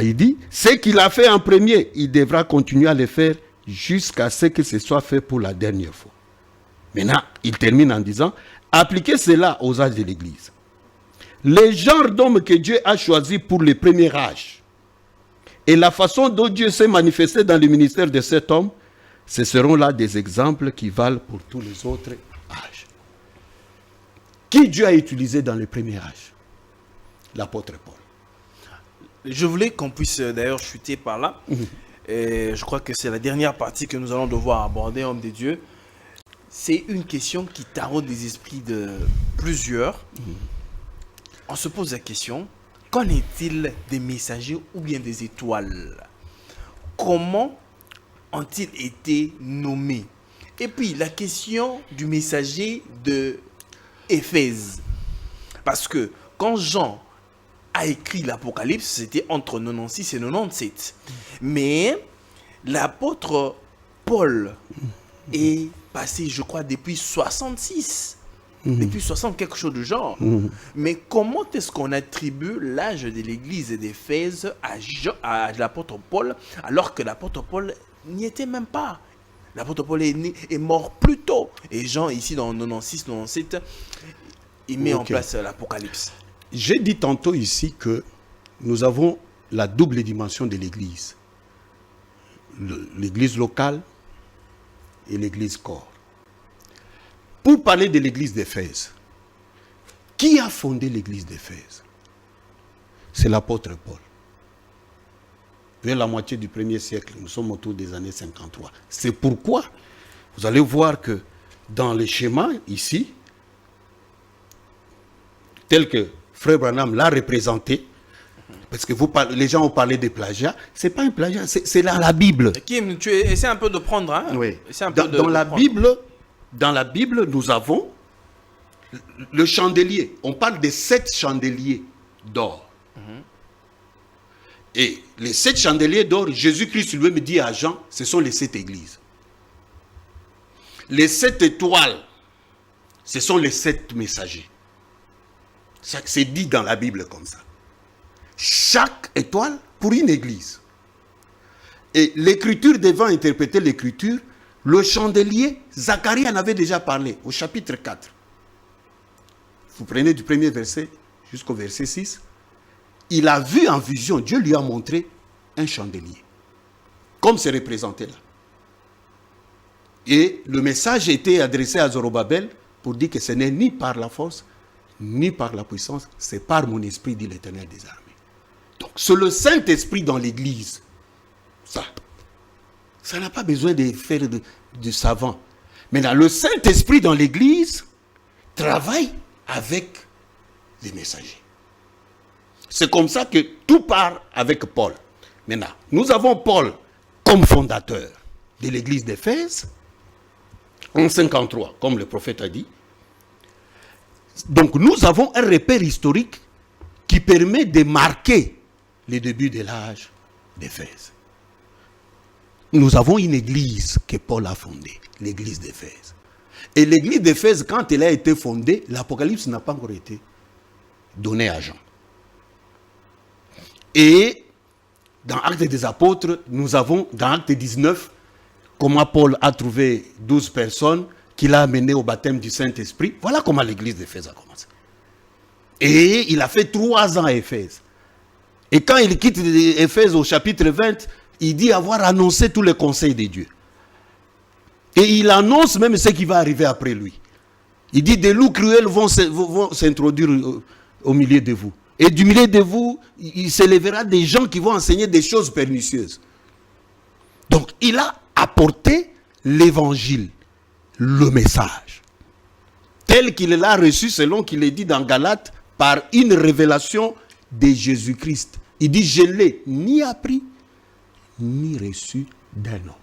Il dit, ce qu'il a fait en premier, il devra continuer à le faire jusqu'à ce que ce soit fait pour la dernière fois. Maintenant, il termine en disant, appliquez cela aux âges de l'Église. Les genres d'hommes que Dieu a choisis pour le premier âge et la façon dont Dieu s'est manifesté dans le ministère de cet homme, ce seront là des exemples qui valent pour tous les autres âges. Qui Dieu a utilisé dans le premier âge? L'apôtre Paul. Je voulais qu'on puisse d'ailleurs chuter par là. Et je crois que c'est la dernière partie que nous allons devoir aborder, homme de Dieu. C'est une question qui taraude les esprits de plusieurs. On se pose la question, qu'en est-il des messagers ou bien des étoiles? Comment ont-ils été nommés? Et puis, la question du messager de Éphèse. Parce que quand Jean a écrit l'Apocalypse, c'était entre 96 et 97. Mais l'apôtre Paul est passé, je crois, depuis 66. Depuis 60, quelque chose de genre. Mais comment est-ce qu'on attribue l'âge de l'église d'Éphèse à l'apôtre Paul, alors que l'apôtre Paul n'y était même pas? L'apôtre Paul est mort plus tôt. Et Jean, ici, dans 96, 97, il met en place l'Apocalypse. J'ai dit tantôt ici que nous avons la double dimension de l'église. L'église locale et l'église corps. Pour parler de l'église d'Éphèse, qui a fondé l'église d'Éphèse? C'est l'apôtre Paul. Vers la moitié du 1er siècle, nous sommes autour des années 53. C'est pourquoi vous allez voir que dans les schémas ici, tel que Frère Branham l'a représenté, parce que les gens ont parlé de plagiat, ce n'est pas un plagiat, c'est dans la Bible. Kim, tu essaies un peu de prendre. Hein? Oui. Dans la Bible, nous avons le chandelier. On parle des 7 chandeliers d'or. Et les 7 chandeliers d'or, Jésus-Christ lui-même dit à Jean, ce sont les 7 églises. Les 7 étoiles, ce sont les 7 messagers. C'est dit dans la Bible comme ça. Chaque étoile pour une église. Et l'écriture devant interpréter l'écriture, le chandelier, Zacharie en avait déjà parlé au chapitre 4. Vous prenez du premier verset jusqu'au verset 6. Il a vu en vision, Dieu lui a montré un chandelier. Comme c'est représenté là. Et le message était adressé à Zorobabel pour dire que ce n'est ni par la force, ni par la puissance, c'est par mon esprit, dit l'Éternel des armées. Donc, c'est le Saint-Esprit dans l'Église. Ça n'a pas besoin de faire de savant. Maintenant, le Saint-Esprit dans l'Église travaille avec les messagers. C'est comme ça que tout part avec Paul. Maintenant, nous avons Paul comme fondateur de l'Église d'Éphèse en 53, comme le prophète a dit. Donc, nous avons un repère historique qui permet de marquer les débuts de l'âge d'Éphèse. Nous avons une église que Paul a fondée, l'église d'Éphèse. Et l'église d'Éphèse, quand elle a été fondée, l'Apocalypse n'a pas encore été donné à Jean. Et dans Actes des Apôtres, nous avons, dans Actes 19, comment Paul a trouvé 12 personnes qu'il a amenées au baptême du Saint-Esprit. Voilà comment l'église d'Éphèse a commencé. Et il a fait 3 ans à Éphèse. Et quand il quitte Éphèse au chapitre 20, il dit avoir annoncé tous les conseils de Dieu. Et il annonce même ce qui va arriver après lui. Il dit, des loups cruels vont s'introduire au milieu de vous. Et du milieu de vous, il s'élèvera des gens qui vont enseigner des choses pernicieuses. Donc, il a apporté l'évangile, le message, tel qu'il l'a reçu, selon qu'il est dit dans Galates, par une révélation de Jésus-Christ. Il dit, je ne l'ai ni appris, ni reçu d'un homme.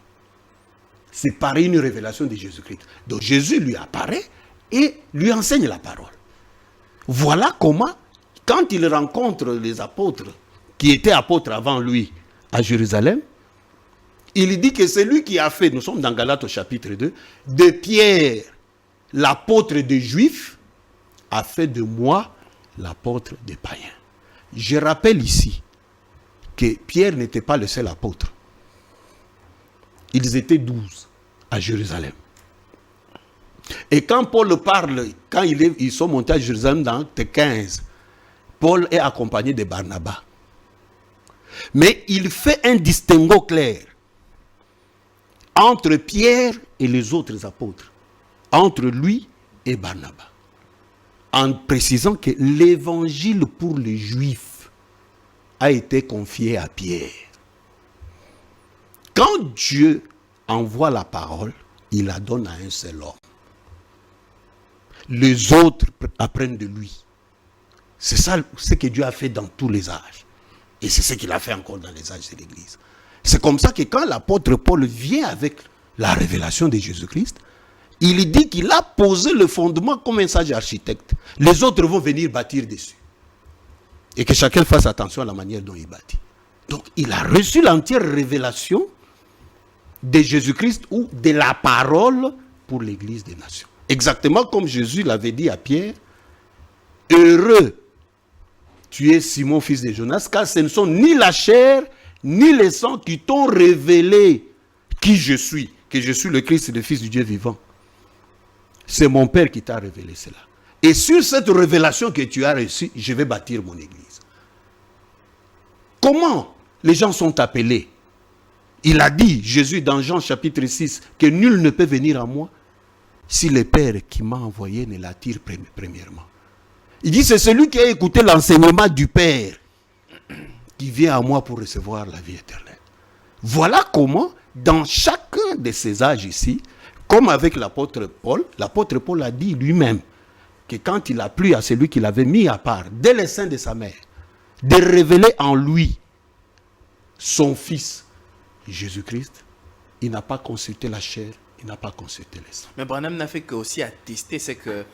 C'est par une révélation de Jésus-Christ. Donc Jésus lui apparaît et lui enseigne la parole. Voilà comment, quand il rencontre les apôtres, qui étaient apôtres avant lui à Jérusalem, il dit que c'est lui qui a fait, nous sommes dans Galates au chapitre 2, de Pierre, l'apôtre des Juifs, a fait de moi l'apôtre des païens. Je rappelle ici que Pierre n'était pas le seul apôtre. Ils étaient 12 à Jérusalem. Et quand Paul parle, quand ils sont montés à Jérusalem dans Acte 15, Paul est accompagné de Barnabas. Mais il fait un distinguo clair entre Pierre et les autres apôtres, entre lui et Barnabas, en précisant que l'évangile pour les Juifs a été confié à Pierre. Quand Dieu envoie la parole, il la donne à un seul homme. Les autres apprennent de lui. C'est ça ce que Dieu a fait dans tous les âges. Et c'est ce qu'il a fait encore dans les âges de l'Église. C'est comme ça que quand l'apôtre Paul vient avec la révélation de Jésus-Christ, il dit qu'il a posé le fondement comme un sage architecte. Les autres vont venir bâtir dessus. Et que chacun fasse attention à la manière dont il bâtit. Donc il a reçu l'entière révélation de Jésus-Christ ou de la parole pour l'Église des nations. Exactement comme Jésus l'avait dit à Pierre, heureux tu es Simon, fils de Jonas, car ce ne sont ni la chair, ni le sang qui t'ont révélé qui je suis, que je suis le Christ, le Fils du Dieu vivant. C'est mon Père qui t'a révélé cela. Et sur cette révélation que tu as reçue, je vais bâtir mon église. Comment les gens sont appelés? Il a dit, Jésus, dans Jean chapitre 6, que nul ne peut venir à moi si le Père qui m'a envoyé ne l'attire premièrement. Il dit, c'est celui qui a écouté l'enseignement du Père qui vient à moi pour recevoir la vie éternelle. Voilà comment, dans chacun de ces âges ici, comme avec l'apôtre Paul a dit lui-même que quand il a plu à celui qu'il avait mis à part, dès le sein de sa mère, de révéler en lui son Fils, Jésus-Christ, il n'a pas consulté la chair, il n'a pas consulté le sang. Mais Branham n'a fait qu'aussi attester ce que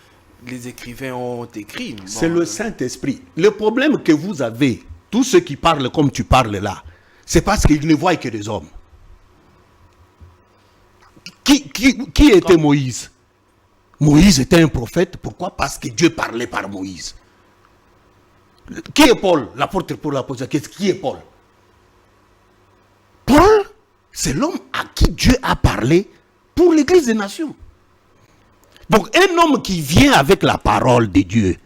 les écrivains ont écrit. Bon, c'est le Saint-Esprit. Le problème que vous avez, tous ceux qui parlent comme tu parles là, c'est parce qu'ils ne voient que des hommes. Qui était Moïse? Moïse était un prophète. Pourquoi? Parce que Dieu parlait par Moïse. Qui est Paul? L'apôtre Paul, qui est Paul? Paul, c'est l'homme à qui Dieu a parlé pour l'Église des nations. Donc un homme qui vient avec la parole de Dieu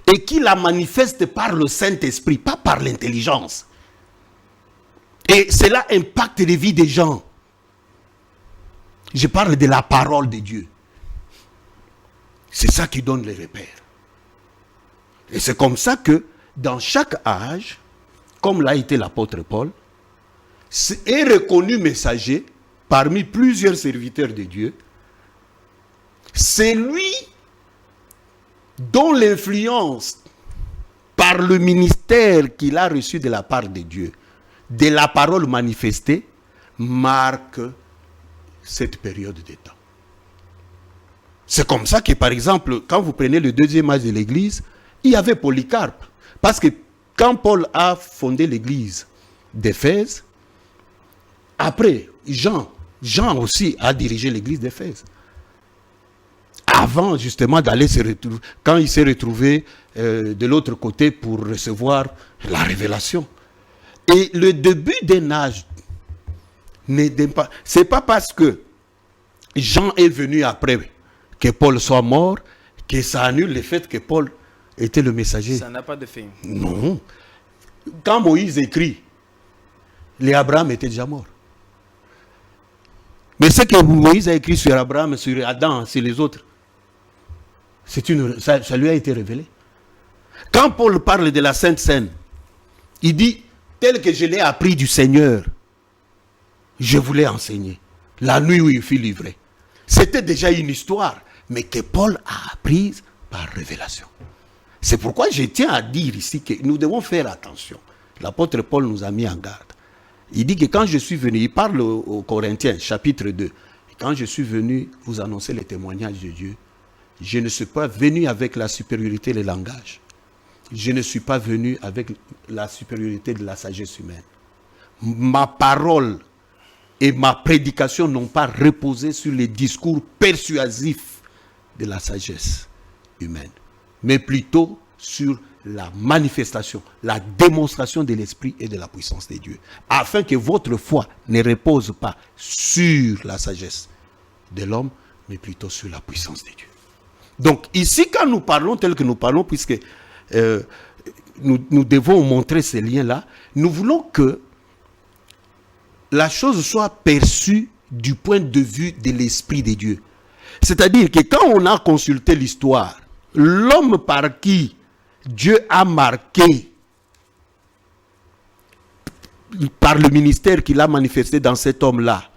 et qui la manifeste par le Saint-Esprit, pas par l'intelligence. Et cela impacte les vies des gens. Je parle de la parole de Dieu. C'est ça qui donne les repères. Et c'est comme ça que dans chaque âge, comme l'a été l'apôtre Paul, est reconnu messager parmi plusieurs serviteurs de Dieu. C'est lui dont l'influence par le ministère qu'il a reçu de la part de Dieu, de la parole manifestée, marque cette période de temps. C'est comme ça que, par exemple, quand vous prenez le deuxième âge de l'Église, il y avait Polycarpe. Parce que quand Paul a fondé l'Église d'Éphèse, après, Jean aussi a dirigé l'Église d'Éphèse. Avant justement d'aller se retrouver, quand il s'est retrouvé de l'autre côté pour recevoir la révélation. Et le début d'un âge, c'est pas parce que Jean est venu après que Paul soit mort que ça annule le fait que Paul était le messager. Ça n'a pas de fin. Non. Quand Moïse écrit, les Abraham étaient déjà morts. Mais ce que Moïse a écrit sur Abraham, sur Adam, sur les autres, ça lui a été révélé. Quand Paul parle de la Sainte Seine, il dit, tel que je l'ai appris du Seigneur, je voulais enseigner. La nuit où il fut livré. C'était déjà une histoire, mais que Paul a apprise par révélation. C'est pourquoi je tiens à dire ici que nous devons faire attention. L'apôtre Paul nous a mis en garde. Il dit que quand je suis venu, il parle aux Corinthiens, chapitre 2. Quand je suis venu vous annoncer les témoignages de Dieu, je ne suis pas venu avec la supériorité des langages. Je ne suis pas venu avec la supériorité de la sagesse humaine. Ma parole et ma prédication n'ont pas reposé sur les discours persuasifs de la sagesse humaine, mais plutôt sur la manifestation, la démonstration de l'esprit et de la puissance de Dieu, afin que votre foi ne repose pas sur la sagesse de l'homme, mais plutôt sur la puissance de Dieu. Donc ici, quand nous parlons tel que nous parlons, puisque nous devons montrer ces liens-là, nous voulons que la chose soit perçue du point de vue de l'Esprit de Dieu. C'est-à-dire que quand on a consulté l'histoire, l'homme par qui Dieu a marqué, par le ministère qu'il a manifesté dans cet homme-là,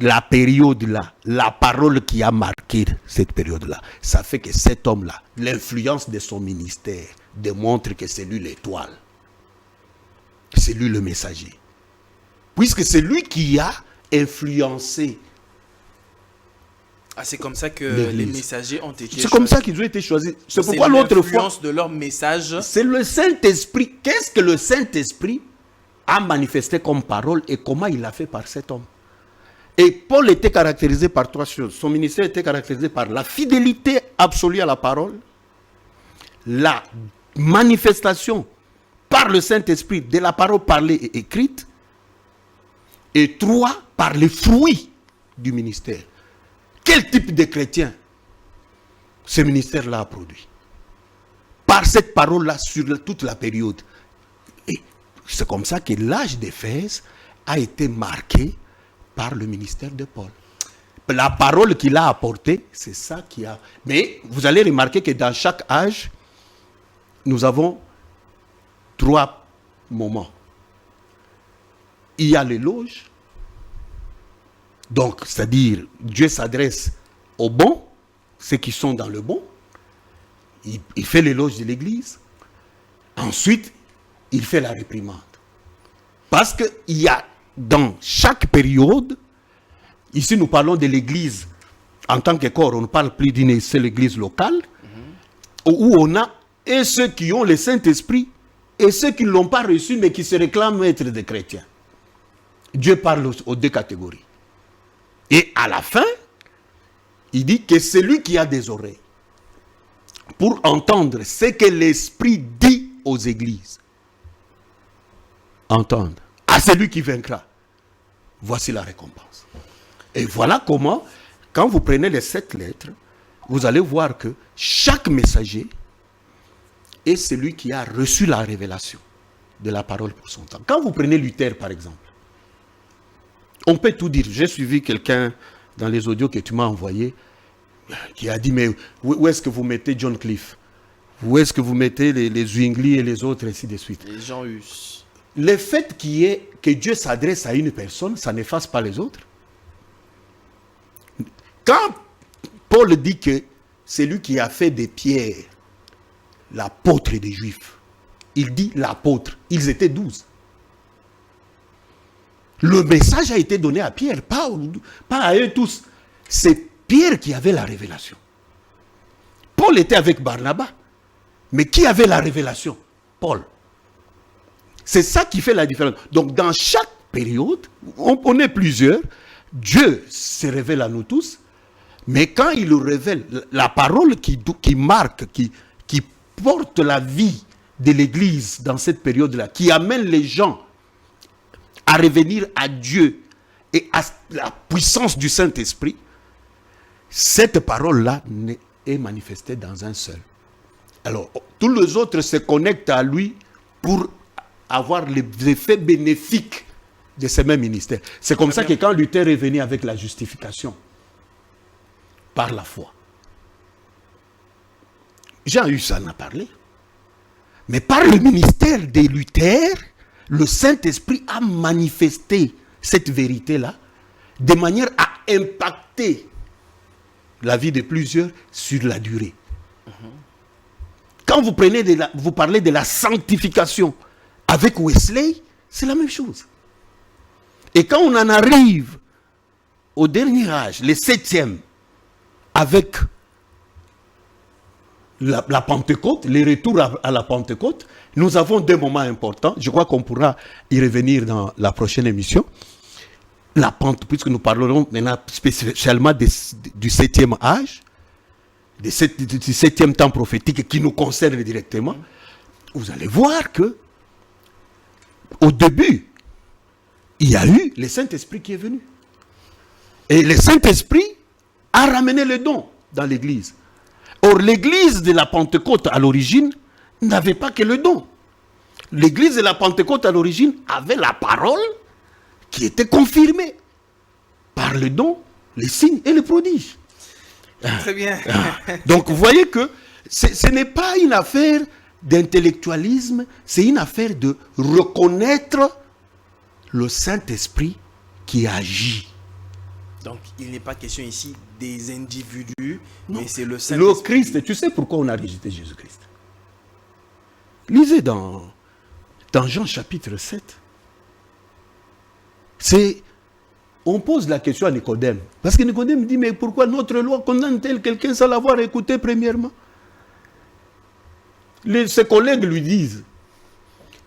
la période-là, la parole qui a marqué cette période-là, ça fait que cet homme-là, l'influence de son ministère démontre que c'est lui l'étoile. C'est lui le messager. puisque c'est lui qui a influencé. Ah, c'est comme ça que l'Église. les messagers ont été C'est comme ça qu'ils ont été choisis. C'est Donc, pourquoi l'autre fois, l'influence de leur message. c'est le Saint-Esprit. Qu'est-ce que le Saint-Esprit a manifesté comme parole et comment il l'a fait par cet homme? Et Paul était caractérisé par 3 choses. Son ministère était caractérisé par la fidélité absolue à la parole, la manifestation par le Saint-Esprit de la parole parlée et écrite, et 3, par les fruits du ministère. Quel type de chrétien ce ministère-là a produit? Par cette parole-là sur toute la période. Et c'est comme ça que l'âge d'Éphèse a été marqué par le ministère de Paul. La parole qu'il a apportée, c'est ça qui a... Mais vous allez remarquer que dans chaque âge, nous avons 3 moments. Il y a l'éloge. Donc, c'est-à-dire, Dieu s'adresse aux bons, ceux qui sont dans le bon. Il fait l'éloge de l'Église. Ensuite, il fait la réprimande. Parce qu'il y a dans chaque période, ici nous parlons de l'Église en tant que corps, on ne parle plus d'une seule Église locale, où on a et ceux qui ont le Saint-Esprit et ceux qui ne l'ont pas reçu mais qui se réclament être des chrétiens. Dieu parle aux 2 catégories. Et à la fin, il dit que celui qui a des oreilles pour entendre ce que l'Esprit dit aux églises, entendre. À celui qui vaincra, voici la récompense. Et voilà comment, quand vous prenez les 7 lettres, vous allez voir que chaque messager est celui qui a reçu la révélation de la parole pour son temps. Quand vous prenez Luther, par exemple, on peut tout dire. J'ai suivi quelqu'un dans les audios que tu m'as envoyés qui a dit, mais où est-ce que vous mettez John Cliff? Où est-ce que vous mettez les Zwingli et les autres, ainsi de suite? Les Jean Hus. Le fait qu'il y ait, que Dieu s'adresse à une personne, ça n'efface pas les autres. Quand Paul dit que c'est lui qui a fait de Pierre l'apôtre des Juifs, il dit l'apôtre, ils étaient 12. Le message a été donné à Pierre, pas à eux tous. C'est Pierre qui avait la révélation. Paul était avec Barnabas. Mais qui avait la révélation? Paul. C'est ça qui fait la différence. Donc dans chaque période, on est plusieurs, Dieu se révèle à nous tous, mais quand il nous révèle la parole qui marque, qui porte la vie de l'Église dans cette période-là, qui amène les gens à revenir à Dieu et à la puissance du Saint-Esprit, cette parole-là est manifestée dans un seul. Alors, tous les autres se connectent à lui pour avoir les effets bénéfiques de ce même ministère. C'est comme ça que quand Luther est venu avec la justification, par la foi, Jean Hus en a parlé, mais par le ministère de Luther, le Saint-Esprit a manifesté cette vérité-là de manière à impacter la vie de plusieurs sur la durée. Quand vous parlez de la sanctification avec Wesley, c'est la même chose. Et quand on en arrive au dernier âge, le 7e, avec la Pentecôte, le retour à la Pentecôte, nous avons 2 moments importants. Je crois qu'on pourra y revenir dans la prochaine émission. La Pentecôte, puisque nous parlerons maintenant spécialement du 7e âge, du 7e temps prophétique qui nous concerne directement. Vous allez voir que au début, il y a eu le Saint-Esprit qui est venu. Et le Saint-Esprit a ramené le don dans l'Église. Or, l'Église de la Pentecôte, à l'origine, n'avait pas que le don. L'Église de la Pentecôte, à l'origine, avait la parole qui était confirmée par le don, les signes et les prodiges. Très bien. Donc, vous voyez que ce n'est pas une affaire d'intellectualisme, c'est une affaire de reconnaître le Saint-Esprit qui agit. Donc, il n'est pas question ici des individus, non, mais c'est le Saint-Esprit. Le Christ, tu sais pourquoi on a rejeté Jésus-Christ? Lisez dans Jean chapitre 7. On pose la question à Nicodème. Parce que Nicodème dit, mais pourquoi notre loi condamne-t-elle quelqu'un sans l'avoir écouté premièrement? Ses collègues lui disent,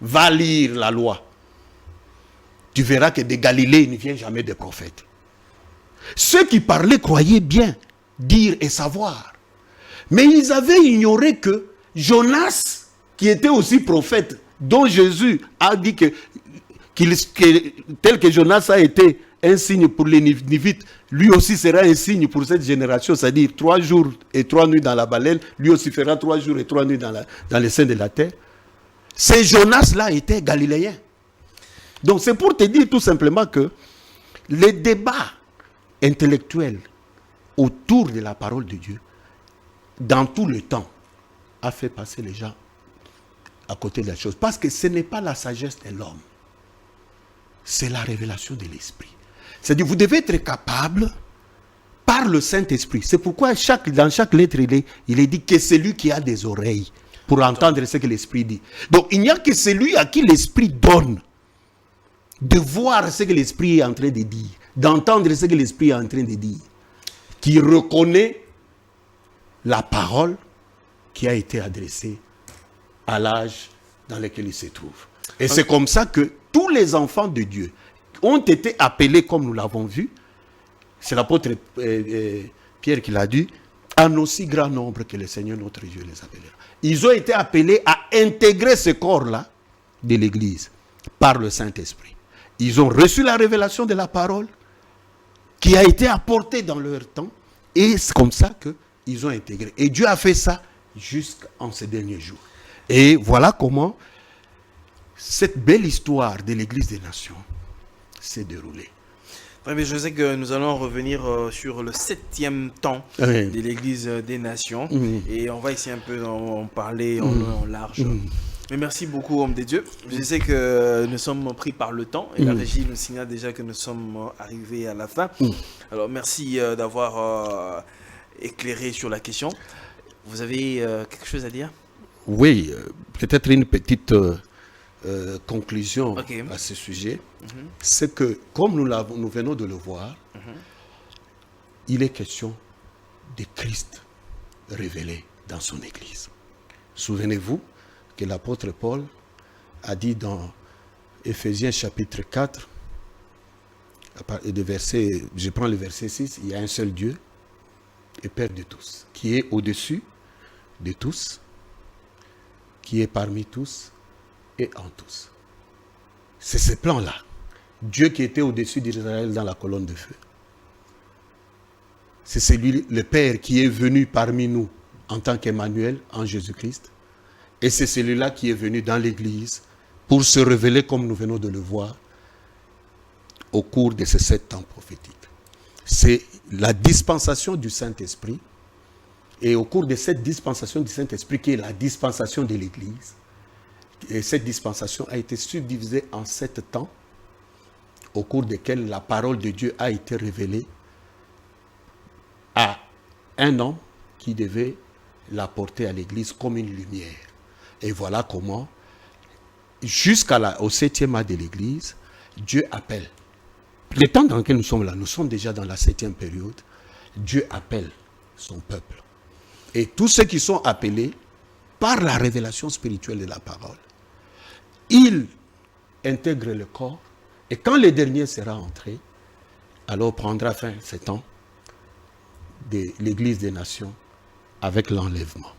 va lire la loi. Tu verras que de Galilée, il ne vient jamais de prophète. Ceux qui parlaient croyaient bien dire et savoir. Mais ils avaient ignoré que Jonas, qui était aussi prophète, dont Jésus a dit que tel que Jonas a été un signe pour les Nivites, lui aussi sera un signe pour cette génération, c'est-à-dire 3 jours et 3 nuits dans la baleine, lui aussi fera 3 jours et 3 nuits dans les seins de la terre. Ces Jonas-là étaient galiléens. Donc c'est pour te dire tout simplement que les débats intellectuels autour de la parole de Dieu, dans tout le temps, a fait passer les gens à côté de la chose. Parce que ce n'est pas la sagesse de l'homme, c'est la révélation de l'Esprit. C'est-à-dire, vous devez être capable, par le Saint-Esprit. C'est pourquoi dans chaque lettre, il est dit que c'est lui qui a des oreilles pour entendre ce que l'Esprit dit. Donc, il n'y a que celui à qui l'Esprit donne de voir ce que l'Esprit est en train de dire, d'entendre ce que l'Esprit est en train de dire, qui reconnaît la parole qui a été adressée à l'âge dans lequel il se trouve. Et c'est comme ça que tous les enfants de Dieu ont été appelés, comme nous l'avons vu, c'est l'apôtre Pierre qui l'a dit, en aussi grand nombre que le Seigneur notre Dieu les appellera. Ils ont été appelés à intégrer ce corps-là de l'Église par le Saint-Esprit. Ils ont reçu la révélation de la parole qui a été apportée dans leur temps, et c'est comme ça qu'ils ont intégré. Et Dieu a fait ça jusqu'en ces derniers jours. Et voilà comment cette belle histoire de l'Église des Nations s'est déroulée. Très bien, je sais que nous allons revenir sur le 7e temps de l'Église des Nations. Et on va essayer un peu d'en parler en large. Mais merci beaucoup, homme de Dieu. Je sais que nous sommes pris par le temps et la régie nous signale déjà que nous sommes arrivés à la fin. Alors merci d'avoir éclairé sur la question. Vous avez quelque chose à dire? Oui, peut-être une petite conclusion à ce sujet. C'est que, comme nous venons de le voir, il est question de Christ révélé dans son Église. Souvenez-vous que l'apôtre Paul a dit dans Éphésiens chapitre 4, je prends le verset 6, il y a un seul Dieu et Père de tous, qui est au-dessus de tous, qui est parmi tous et en tous. C'est ce plan-là. Dieu qui était au-dessus d'Israël dans la colonne de feu. C'est celui, le Père, qui est venu parmi nous en tant qu'Emmanuel en Jésus-Christ. Et c'est celui-là qui est venu dans l'Église pour se révéler comme nous venons de le voir au cours de ces 7 temps prophétiques. C'est la dispensation du Saint-Esprit. Et au cours de cette dispensation du Saint-Esprit, qui est la dispensation de l'Église, et cette dispensation a été subdivisée en 7 temps, au cours desquels la parole de Dieu a été révélée à un homme qui devait l'apporter à l'Église comme une lumière. Et voilà comment, au 7e mois de l'Église, Dieu appelle. Le temps dans lequel nous sommes là, nous sommes déjà dans la 7e période, Dieu appelle son peuple. Et tous ceux qui sont appelés par la révélation spirituelle de la parole, ils intègrent le corps, et quand le dernier sera entré, alors prendra fin ce temps de l'Église des Nations avec l'enlèvement.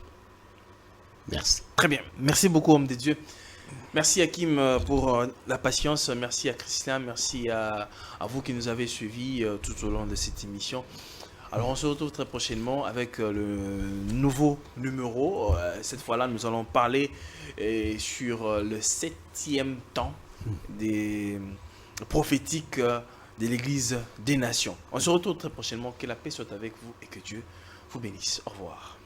Merci. Très bien. Merci beaucoup, homme de Dieu. Merci Hakim pour la patience. Merci à Christian. Merci à vous qui nous avez suivis tout au long de cette émission. Alors on se retrouve très prochainement avec le nouveau numéro. Cette fois-là, nous allons parler sur le 7e temps des prophétiques de l'Église des Nations. On se retrouve très prochainement. Que la paix soit avec vous et que Dieu vous bénisse. Au revoir.